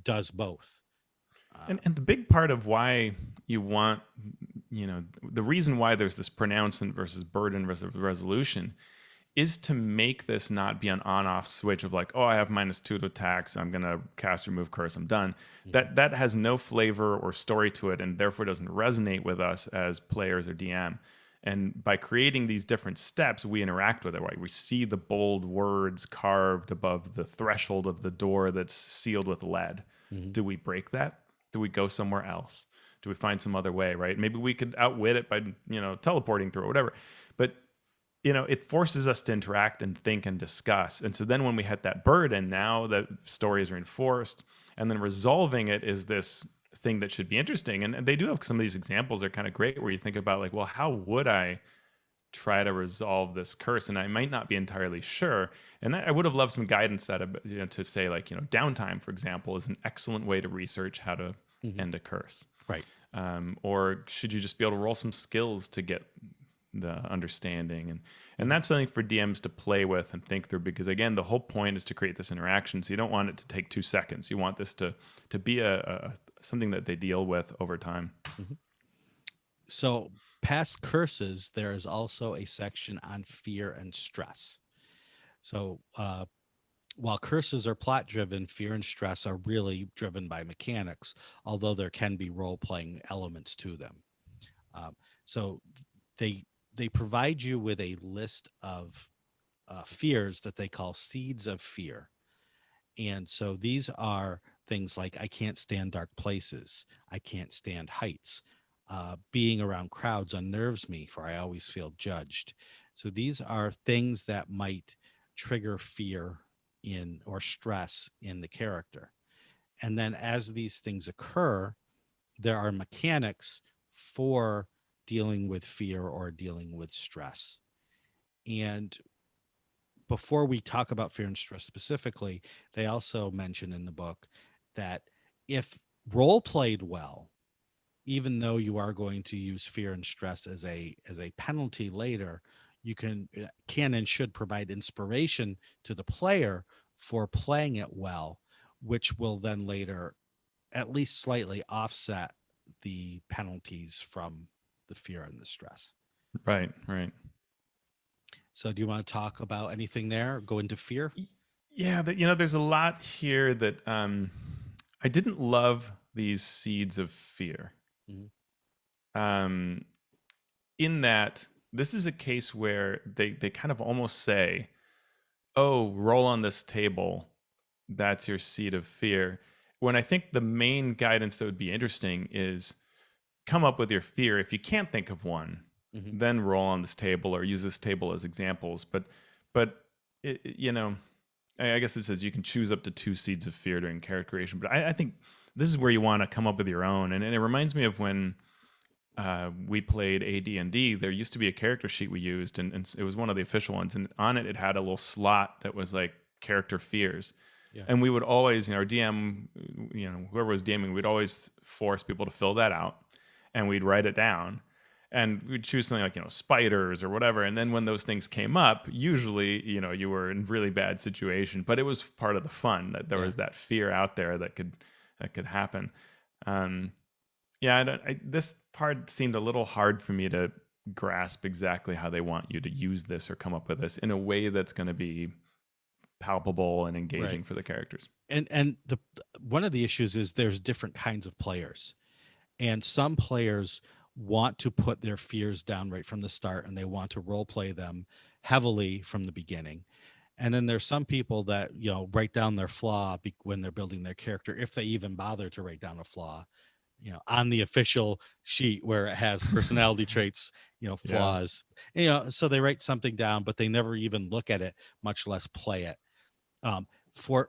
does both. Uh, And the big part of why you want, the reason why there's this pronouncement versus burden versus resolution is to make this not be an on-off switch of like, oh, I have -2 to attacks, I'm gonna cast remove curse, I'm done. mhm, That has no flavor or story to it, and therefore doesn't resonate with us as players or DM. And by creating these different steps, we interact with it. Right? We see the bold words carved above the threshold of the door that's sealed with lead. mhm. Do we break that? Do we go somewhere else? Do we find some other way? Right? Maybe we could outwit it by teleporting through or whatever. But it forces us to interact and think and discuss. And so then when we hit that burden, now that story is reinforced, and then resolving it is this thing that should be interesting. And they do have some of these examples are kind of great where you think about like, well, how would I try to resolve this curse? And I might not be entirely sure. And I would have loved some guidance that to say like, downtime, for example, is an excellent way to research how to Mhm. end a curse. Right. Or should you just be able to roll some skills to get the understanding? And Mhm. that's something for DMs to play with and think through, because again, the whole point is to create this interaction. So you don't want it to take 2 seconds. You want this to be a something that they deal with over time. Mhm. So, past curses, there is also a section on fear and stress. So, while curses are plot driven, fear and stress are really driven by mechanics, although there can be role playing elements to them. Um, so, they they provide you with a list of fears that they call seeds of fear. And so these are things like I can't stand dark places, I can't stand heights. Being around crowds unnerves me, for I always feel judged. So these are things that might trigger fear in or stress in the character. And then as these things occur, there are mechanics for dealing with fear or dealing with stress. And before we talk about fear and stress specifically, they also mention in the book that if role played well, even though you are going to use fear and stress as a penalty later, you can and should provide inspiration to the player for playing it well, which will then later at least slightly offset the penalties from the fear and the stress. Right, right. So do you want to talk about anything there? Go into fear? Yeah, that there's a lot here that I didn't love these seeds of fear. Mhm. Um, in that this is a case where they kind of almost say, "Oh, roll on this table. That's your seed of fear." When I think the main guidance that would be interesting is come up with your fear. If you can't think of one, Mhm. then roll on this table or use this table as examples. But I guess it says you can choose up to 2 seeds of fear during character creation. But I think this is where you want to come up with your own. And it reminds me of when we played AD&D. There used to be a character sheet we used, and it was one of the official ones. And on it had a little slot that was like character fears. Yeah. And we would always, our DM, whoever was DMing, we'd always force people to fill that out, and we'd write it down, and we'd choose something like spiders or whatever. And then when those things came up, usually you were in really bad situation, but it was part of the fun that there Yeah. was that fear out there that could happen. Um, yeah, this part seemed a little hard for me to grasp exactly how they want you to use this or come up with this in a way that's going to be palpable and Right. engaging for the characters. And the one of the issues is there's different kinds of players. And some players want to put their fears down right from the start and they want to role play them heavily from the beginning. And then there's some people that, write down their flaw when they're building their character, if they even bother to write down a flaw, on the official sheet where it has personality traits, Yeah. flaws. So they write something down, but they never even look at it, much less play it. For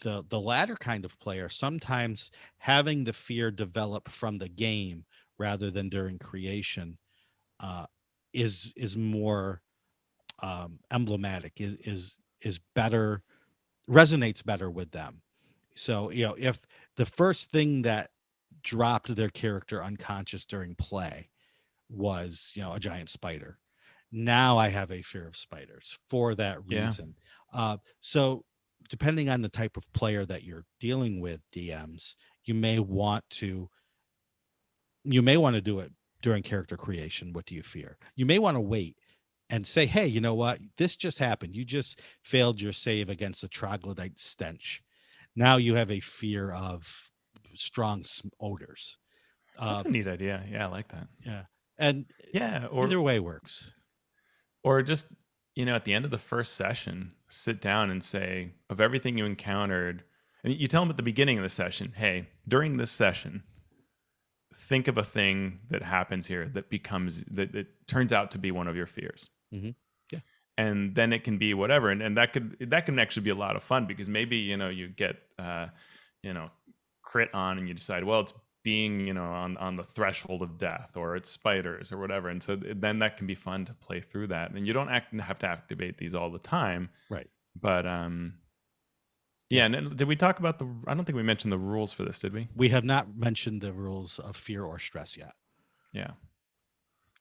the latter kind of player, sometimes having the fear develop from the game rather than during creation uh, is more emblematic, is better, resonates better with them. So if the first thing that dropped their character unconscious during play was a giant spider, now I have a fear of spiders for that Yeah. reason. So depending on the type of player that you're dealing with, DMs, you may want to do it during character creation. What do you fear? You may want to wait and say, hey, you know what? This just happened. You just failed your save against the troglodyte stench. Now you have a fear of strong odors. That's a neat idea. Yeah, I like that. Yeah. And Yeah, either way works. or just, at the end of the first session, sit down and say, of everything you encountered, and you tell them at the beginning of the session, hey, during this session, think of a thing that happens here that turns out to be one of your fears. Mm-hmm. Yeah. And then it can be whatever. And that can actually be a lot of fun, because maybe, you get, crit on, and you decide, well, it's being, on the threshold of death, or it's spiders or whatever. And so then that can be fun to play through that. And you don't have to activate these all the time. Right. But, yeah. And did we talk about I don't think we mentioned the rules for this, did we? We have not mentioned the rules of fear or stress yet. Yeah.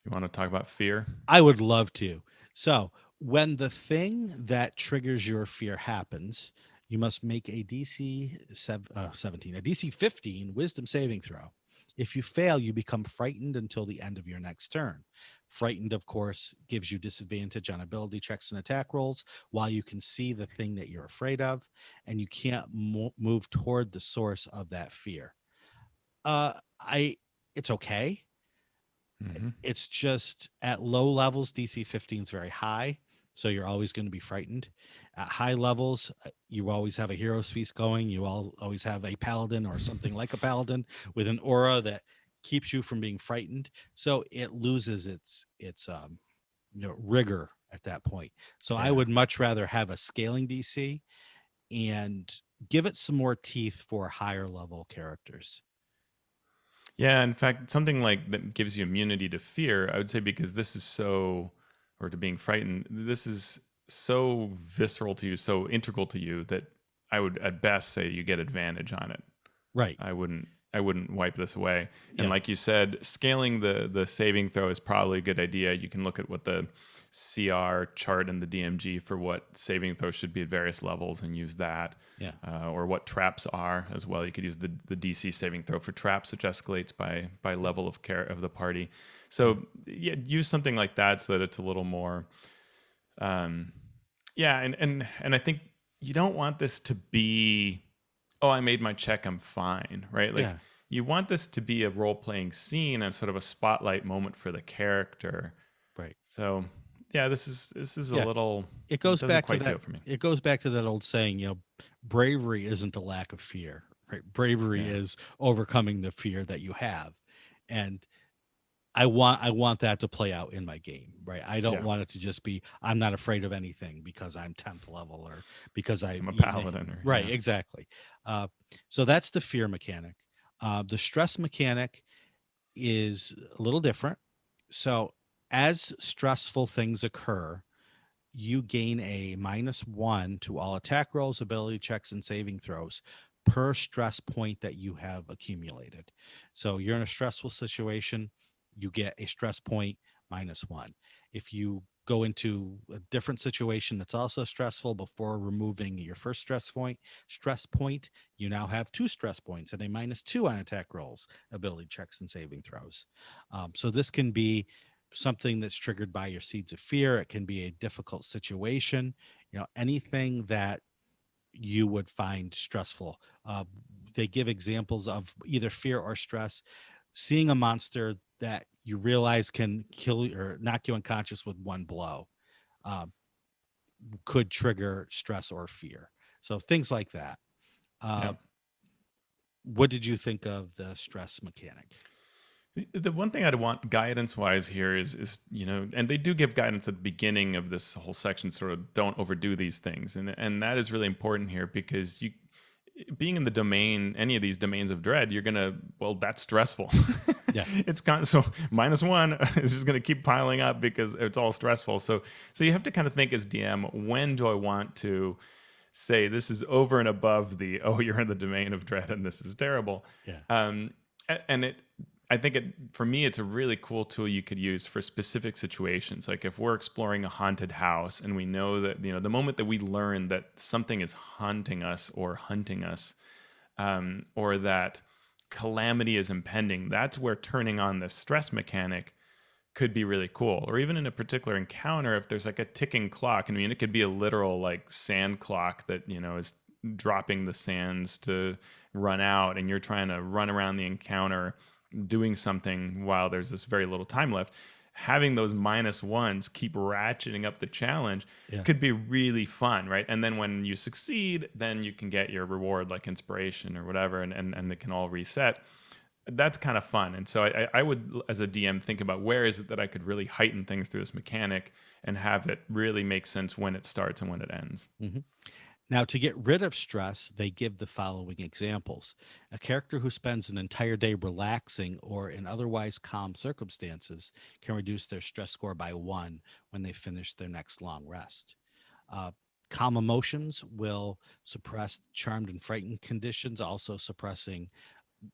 You want to talk about fear? I would love to. So when the thing that triggers your fear happens, you must make a DC 17, a DC 15 wisdom saving throw. If you fail, you become frightened until the end of your next turn. Frightened, of course, gives you disadvantage on ability checks and attack rolls while you can see the thing that you're afraid of, and you can't move toward the source of that fear. It's okay. Mm-hmm. It's just at low levels, DC 15 is very high, so you're always going to be frightened. At high levels, you always have a hero's feast going. You always have a paladin or something like a paladin with an aura that keeps you from being frightened. So it loses its rigor at that point. So I would much rather have a scaling DC and give it some more teeth for higher level characters. Yeah, in fact, something like that gives you immunity to fear, I would say, because this is or to being frightened, this is so visceral to you, so integral to you, that I would at best say you get advantage on it. Right. I wouldn't wipe this away. And like you said, scaling the saving throw is probably a good idea. You can look at what the CR chart in the DMG for what saving throws should be at various levels and use that. Yeah. Or what traps are as well. You could use the DC saving throw for traps, which escalates by level of care of the party. So use something like that so that it's a little more. And I think you don't want this to be, oh, I made my check, I'm fine, right? Like you want this to be a role-playing scene and sort of a spotlight moment for the character. Right. So this is a little. It goes back to that. For me. It goes back to that old saying, bravery isn't a lack of fear, right? Bravery is overcoming the fear that you have, and I want that to play out in my game, right? I don't want it to just be I'm not afraid of anything because I'm 10th level or because I'm a paladin. Right, exactly. So that's the fear mechanic. The stress mechanic is a little different. So as stressful things occur, you gain a -1 to all attack rolls, ability checks, and saving throws per stress point that you have accumulated. So you're in a stressful situation, you get a stress point -1. If you go into a different situation that's also stressful before removing your first stress point, you now have 2 stress points and a -2 on attack rolls, ability checks, and saving throws. So this can be something that's triggered by your seeds of fear. It can be a difficult situation, anything that you would find stressful. They give examples of either fear or stress. Seeing a monster that you realize can kill you or knock you unconscious with one blow could trigger stress or fear. So things like that. What did you think of the stress mechanic? The one thing I'd want guidance wise here is and they do give guidance at the beginning of this whole section, sort of don't overdo these things, and that is really important here, because being in the domain, any of these domains of dread, you're gonna, that's stressful. It's so -1 is just gonna keep piling up because it's all stressful. So you have to kind of think as DM, when do I want to say this is over and above you're in the domain of dread and this is terrible. And I think for me, it's a really cool tool you could use for specific situations. Like if we're exploring a haunted house and we know that, the moment that we learn that something is haunting us or hunting us, or that calamity is impending, that's where turning on the stress mechanic could be really cool. Or even in a particular encounter, if there's like a ticking clock, I mean, it could be a literal like sand clock that, is dropping the sands to run out, and you're trying to run around the encounter doing something while there's this very little time left. Having those -1s keep ratcheting up the challenge Yeah. could be really fun, right? And then when you succeed, then you can get your reward, like inspiration or whatever, and it can all reset. That's kind of fun. And so I would, as a DM, think about where is it that I could really heighten things through this mechanic and have it really make sense when it starts and when it ends. Hmm. Now, to get rid of stress, they give the following examples. A character who spends an entire day relaxing or in otherwise calm circumstances can reduce their stress score by 1 when they finish their next long rest. Uh, Calm emotions will suppress charmed and frightened conditions, also suppressing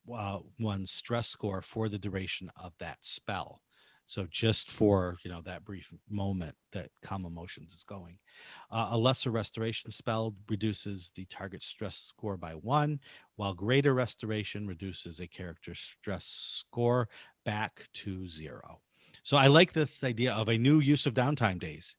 one's stress score for the duration of that spell. So just for that brief moment that calm emotions is going, a lesser restoration spell reduces the target stress score by 1, while greater restoration reduces a character's stress score back to 0. So I like this idea of a new use of downtime days.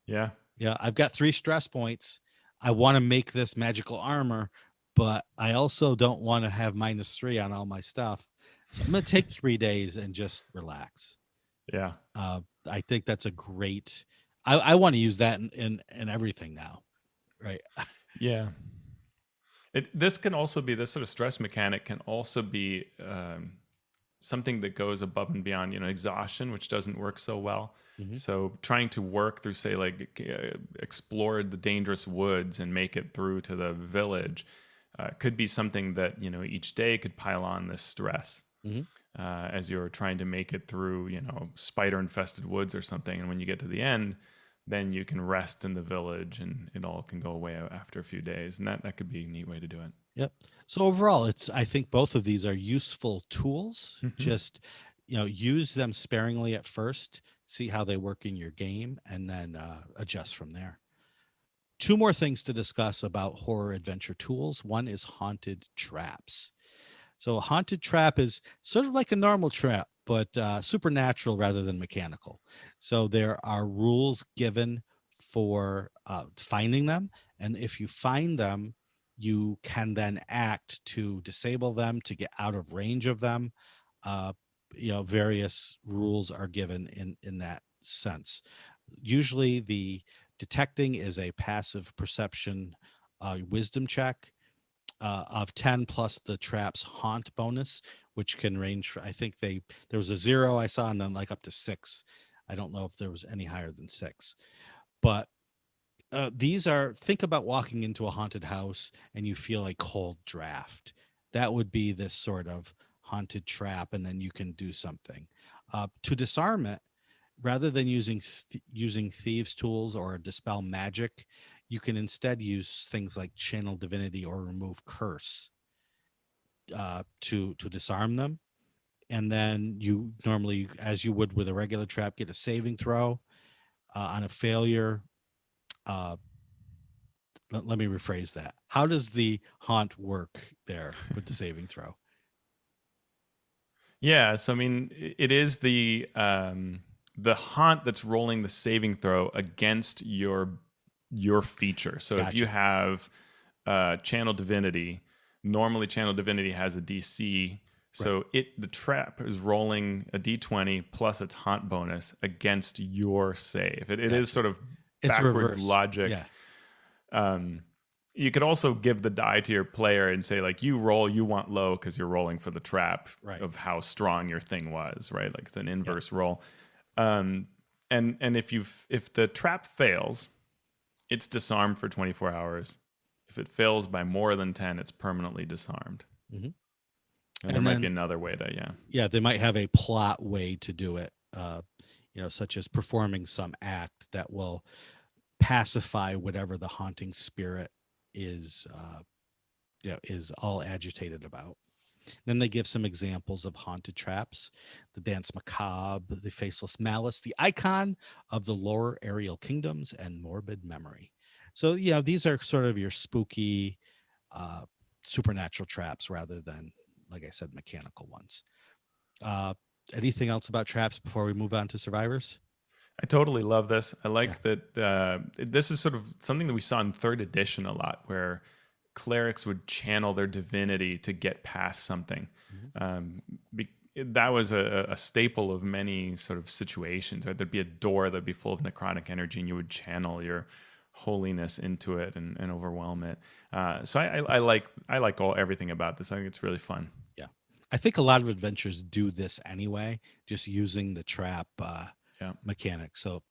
Yeah. Yeah, I've got 3 stress points. I want to make this magical armor, but I also don't want to have -3 on all my stuff. So I'm going to take 3 days and just relax. Yeah. I think that's a great. I want to use that in everything now, right? Yeah. This can also be, this sort of stress mechanic can also be something that goes above and beyond, exhaustion, which doesn't work so well. Hmm. So trying to work through, say, like explore the dangerous woods and make it through to the village could be something that, each day could pile on this stress Hmm. as you're trying to make it through, spider infested woods or something. And when you get to the end, then you can rest in the village and it all can go away after a few days. And that could be a neat way to do it. Yep. So overall, I think both of these are useful tools. Mm-hmm. Just use them sparingly at first, see how they work in your game, and then adjust from there. 2 more things to discuss about horror adventure tools. One is haunted traps. So a haunted trap is sort of like a normal trap, but supernatural rather than mechanical. So there are rules given for finding them, and if you find them, you can then act to disable them, to get out of range of them. Uh, various rules are given in that sense. Usually, the detecting is a passive perception wisdom check of 10 plus the trap's haunt bonus, which can range for, I think there was a 0 I saw, and then like up to 6. I don't know if there was any higher than 6, but these are, think about walking into a haunted house and you feel a cold draft. That would be this sort of haunted trap, and then you can do something to disarm it. Rather than using thieves tools or dispel magic, you can instead use things like channel divinity or remove curse to disarm them. And then you normally, as you would with a regular trap, get a saving throw. On a failure, uh, let me rephrase that. How does the haunt work there with the saving throw? Yeah, so I mean, it is the haunt that's rolling the saving throw against your feature. So if you Gotcha. have channel divinity, normally channel divinity has a DC. Right. So the trap is rolling a D20 plus its haunt bonus against your save. It is Gotcha. sort of It's backwards reverse. logic. Yeah. Um, you could also give the die to your player and say, like, you roll, you want low because you're rolling for the trap Right. of how strong your thing was, right? Like it's an Yep. inverse roll. Um, and if the trap fails, it's disarmed for 24 hours. If it fails by more than 10, it's permanently disarmed. Hmm. And there And might be then, another way to, yeah. yeah, they might have a plot way to do it, such as performing some act that will pacify whatever the haunting spirit is, is all agitated about. Then they give some examples of haunted traps, the dance macabre, the faceless malice, the icon of the lower aerial kingdoms, and morbid memory. So, these are sort of your spooky, uh, supernatural traps rather than, like I said, mechanical ones. Uh, Anything else about traps before we move on to survivors? I totally love this. I Yeah. like that this is sort of something that we saw in third edition a lot, where clerics would channel their divinity to get past something. Mhm. Um, that was a staple of many sort of situations. Right? There'd be a door that'd be full of necrotic energy, and you would channel your holiness into it and overwhelm it. So I like everything about this. I think it's really fun. Yeah. I think a lot of adventures do this anyway, just using the trap Yeah. mechanic. So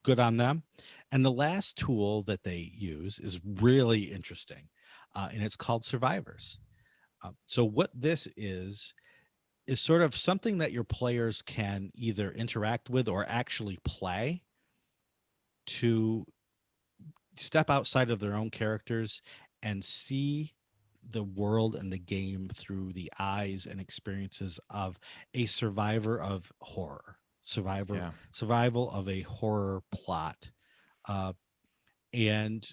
good on them. And the last tool that they use is really interesting, and it's called Survivors. So what this is sort of something that your players can either interact with or actually play to step outside of their own characters and see the world and the game through the eyes and experiences of a survivor of horror, Yeah. survival of a horror plot. uh, and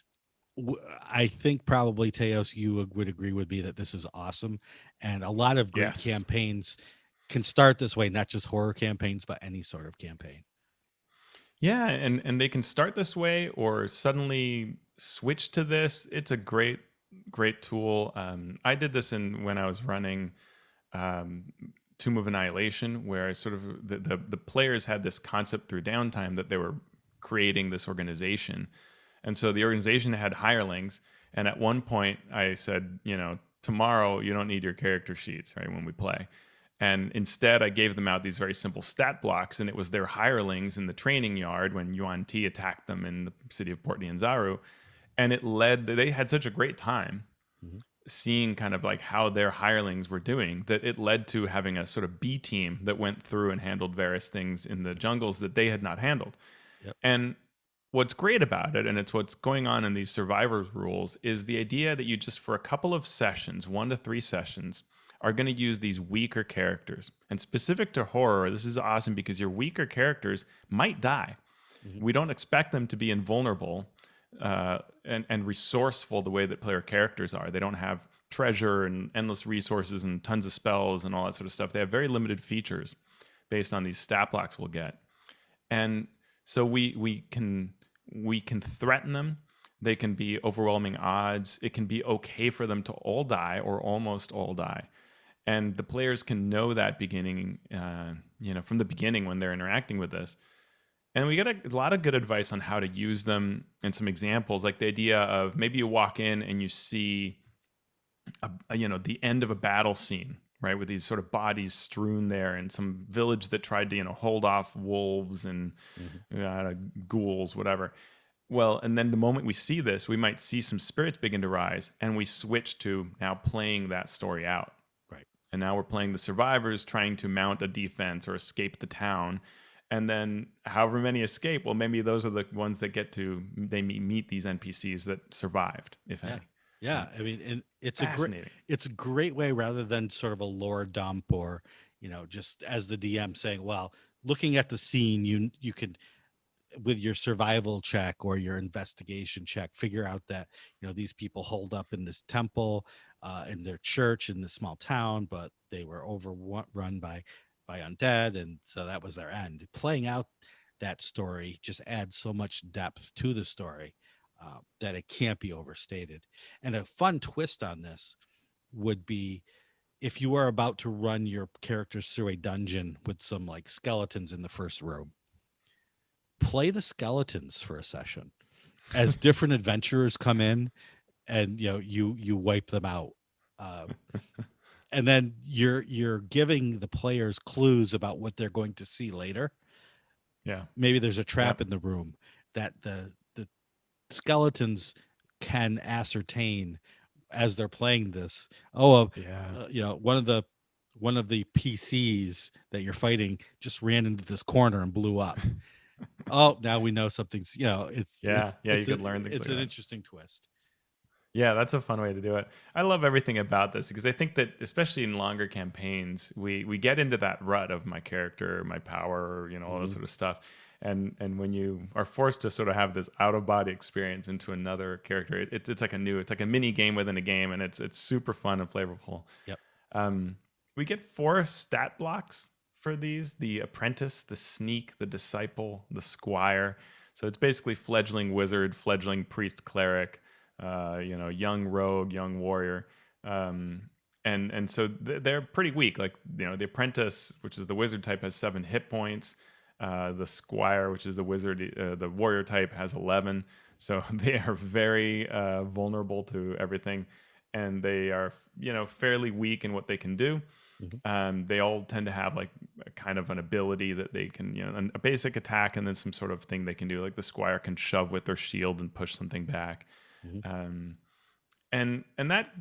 I think probably Teos, you would agree with me that this is awesome, and a lot of great Yes. campaigns can start this way, not just horror campaigns, but any sort of campaign. Yeah, and they can start this way or suddenly switch to this. It's a great tool. I did this in when I was running um, Tomb of Annihilation, where I sort of the players had this concept through downtime that they were creating this organization, and so the organization had hirelings. And at one point, I said, tomorrow you don't need your character sheets, right? When we play, and instead, I gave them out these very simple stat blocks, and it was their hirelings in the training yard when Yuan Ti attacked them in the city of Port Nyanzaru. And they had such a great time Mhm. seeing kind of like how their hirelings were doing that it led to having a sort of B team that went through and handled various things in the jungles that they had not handled. Yep. And what's great about it, and it's what's going on in these survivors rules, is the idea that you just for a couple of sessions, 1 to 3 sessions, are going to use these weaker characters. And specific to horror, this is awesome because your weaker characters might die. Mhm. We don't expect them to be invulnerable and resourceful the way that player characters are. They don't have treasure and endless resources and tons of spells and all that sort of stuff. They have very limited features based on these stat blocks we'll get. And so we can threaten them. They can be overwhelming odds. It can be okay for them to all die or almost all die, and the players can know that beginning, from the beginning when they're interacting with this. And we get a lot of good advice on how to use them and some examples, like the idea of maybe you walk in and you see the end of a battle scene, right, with these sort of bodies strewn there in some village that tried to hold off wolves and Mhm. ghouls, whatever. Well, and then the moment we see this, we might see some spirits begin to rise, and we switch to now playing that story out. Right. And now we're playing the survivors trying to mount a defense or escape the town. And then however many escape, well, maybe those are the ones that they meet these NPCs that survived, if Yeah. any. Yeah. I mean, and Fascinating. it's a great way rather than sort of a lore dump or, just as the DM saying, well, looking at the scene, you can with your survival check or your investigation check figure out that these people hold up in this temple, in their church in this small town, but they were overrun by undead, and so that was their end. Playing out that story just adds so much depth to the story, that it can't be overstated. And a fun twist on this would be if you are about to run your characters through a dungeon with some like skeletons in the first room, play the skeletons for a session as different adventurers come in, and you wipe them out, uh, and then you're giving the players clues about what they're going to see later. Yeah. Maybe there's a Yep. trap in the room that the skeletons can ascertain as they're playing this. Oh, Yeah. one of the PCs that you're fighting just ran into this corner and blew up. Oh, now we know something's, Yeah. Yeah. You could learn things it's like an that. interesting twist. Yeah, that's a fun way to do it. I love everything about this because I think that especially in longer campaigns, we get into that rut of my character, my power, all this Mhm. sort of stuff. And when you are forced to sort of have this out of body experience into another character, it's like it's like a mini game within a game, and it's super fun and flavorful. Yep. Um, we get 4 stat blocks for these: the apprentice, the sneak, the disciple, the squire. So it's basically fledgling wizard, fledgling priest, cleric, young rogue, young warrior. Um, and so they're pretty weak. Like, the apprentice, which is the wizard type, has 7 hit points. The squire, which is the warrior type, has 11. So they are very vulnerable to everything, and they are fairly weak in what they can do. Mhm. They all tend to have like a kind of an ability that they can, a basic attack, and then some sort of thing they can do. Like the squire can shove with their shield and push something back, Mhm. um, and that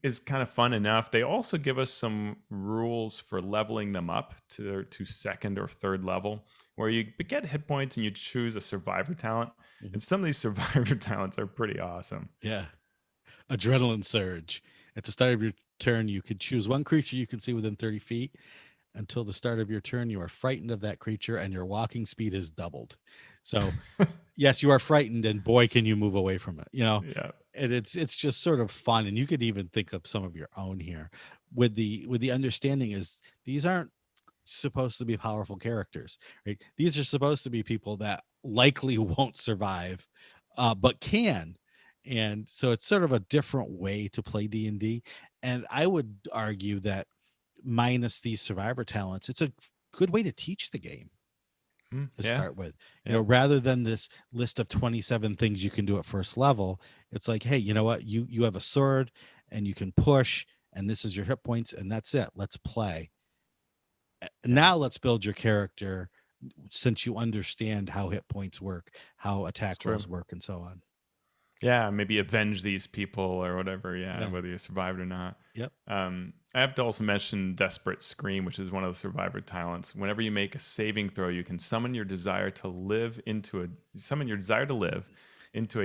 is kind of fun enough. They also give us some rules for leveling them up to second or third level, where you get hit points and you choose a survivor talent. Mhm. And some of these survivor talents are pretty awesome. Yeah. Adrenaline surge. At the start of your turn, you could choose one creature you can see within 30 feet. Until the start of your turn, you are frightened of that creature and your walking speed is doubled. So, yes, you are frightened, and boy, can you move away from it. Yeah. And it's just sort of fun, and you could even think of some of your own here. With the understanding is these aren't supposed to be powerful characters, right? These are supposed to be people that likely won't survive, but can. And so it's sort of a different way to play D&D. And I would argue that minus these survivor talents, it's a good way to teach the game to Yeah. start with. Yeah. Rather than this list of 27 things you can do at first level, it's like, hey, you know what? You have a sword and you can push, and this is your hit points, and that's it. Let's play. Yeah. Now let's build your character since you understand how hit points work, how It's attack true. rolls work, and so on. Yeah, maybe avenge these people or whatever. Yeah, Yeah. whether you survived or not. Yep. I have to also mention Desperate Scream, which is one of the survivor talents. Whenever you make a saving throw, you can summon your desire to live into a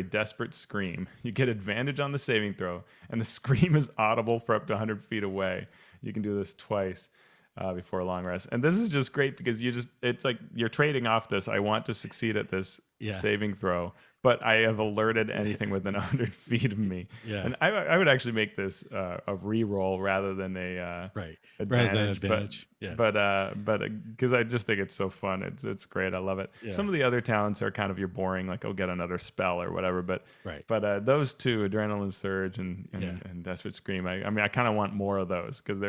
desperate scream. You get advantage on the saving throw, and the scream is audible for up to 100 feet away. You can do this twice before a long rest. And this is just great because it's like you're trading off this. I want to succeed at this Yeah. saving throw, but I have alerted anything within 100 feet of me. Yeah. And I would actually make this a re-roll rather than a Right. Rather than advantage, advantage. Yeah. but because I just think it's so fun. It's great. I love it. Yeah. Some of the other talents are kind of your boring, like, oh, get another spell or whatever. Right. But those two, Adrenaline Surge Yeah. and Desperate Scream, I mean, I kind of want more of those because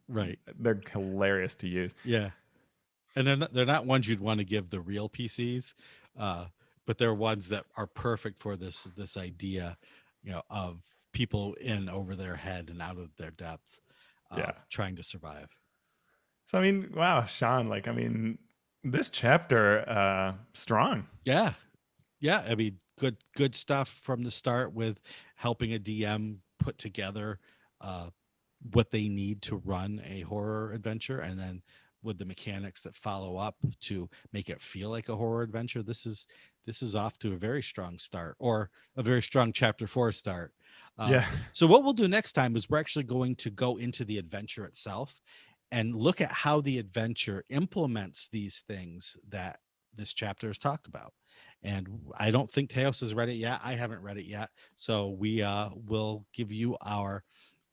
Right. they're hilarious to use. Yeah. And they're not ones you'd want to give the real PCs, uh, but they're ones that are perfect for this idea, of people in over their head and out of their depth, Yeah. trying to survive. So I mean, wow, Sean, like, I mean, this chapter, strong. Yeah, yeah. I mean, good stuff from the start with helping a DM put together uh, what they need to run a horror adventure, and then with the mechanics that follow up to make it feel like a horror adventure. This is off to a very strong start, or a very strong chapter 4 start. Yeah. So what we'll do next time is we're actually going to go into the adventure itself and look at how the adventure implements these things that this chapter has talked about. And I don't think Teos has read it yet. I haven't read it yet. So we will give you our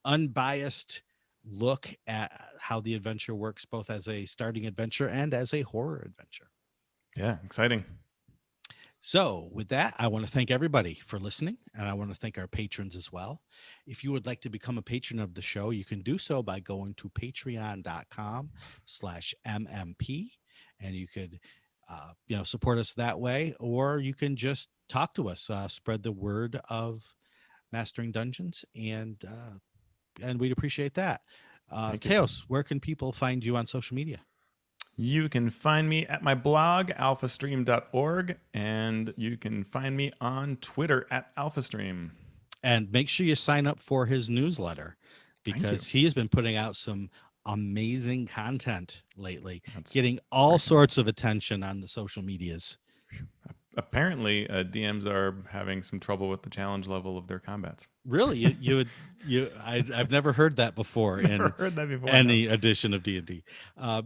unbiased look at how the adventure works, both as a starting adventure and as a horror adventure. Yeah, exciting. So, with that, I want to thank everybody for listening, and I want to thank our patrons as well. If you would like to become a patron of the show, you can do so by going to patreon.com/MMP, and you could, support us that way, or you can just talk to us, spread the word of Mastering Dungeons, and we'd appreciate that. Thank you. Teos, where can people find you on social media? You can find me at my blog, alphastream.org, and you can find me on Twitter at alphastream. And make sure you sign up for his newsletter, Thank you. because he has been putting out some amazing content lately, That's getting all great. sorts of attention on the social medias. apparently DMs are having some trouble with the challenge level of their combats. Really, I've never heard that before in Never heard that before. any edition of D&D.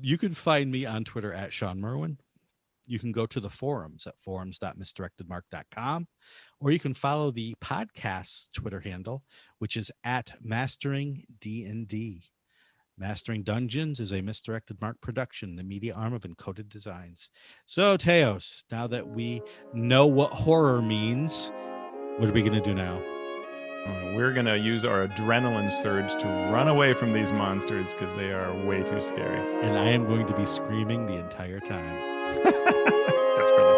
You can find me on Twitter at Sean Merwin. You can go to the forums at forums.misdirectedmark.com, or you can follow the podcast's Twitter handle, which is at Mastering D&D. Mastering Dungeons is a Misdirected Mark production, the media arm of Encoded Designs. So, Teos, now that we know what horror means, what are we going to do now? We're going to use our adrenaline surge to run away from these monsters because they are way too scary. And I am going to be screaming the entire time. Desperately.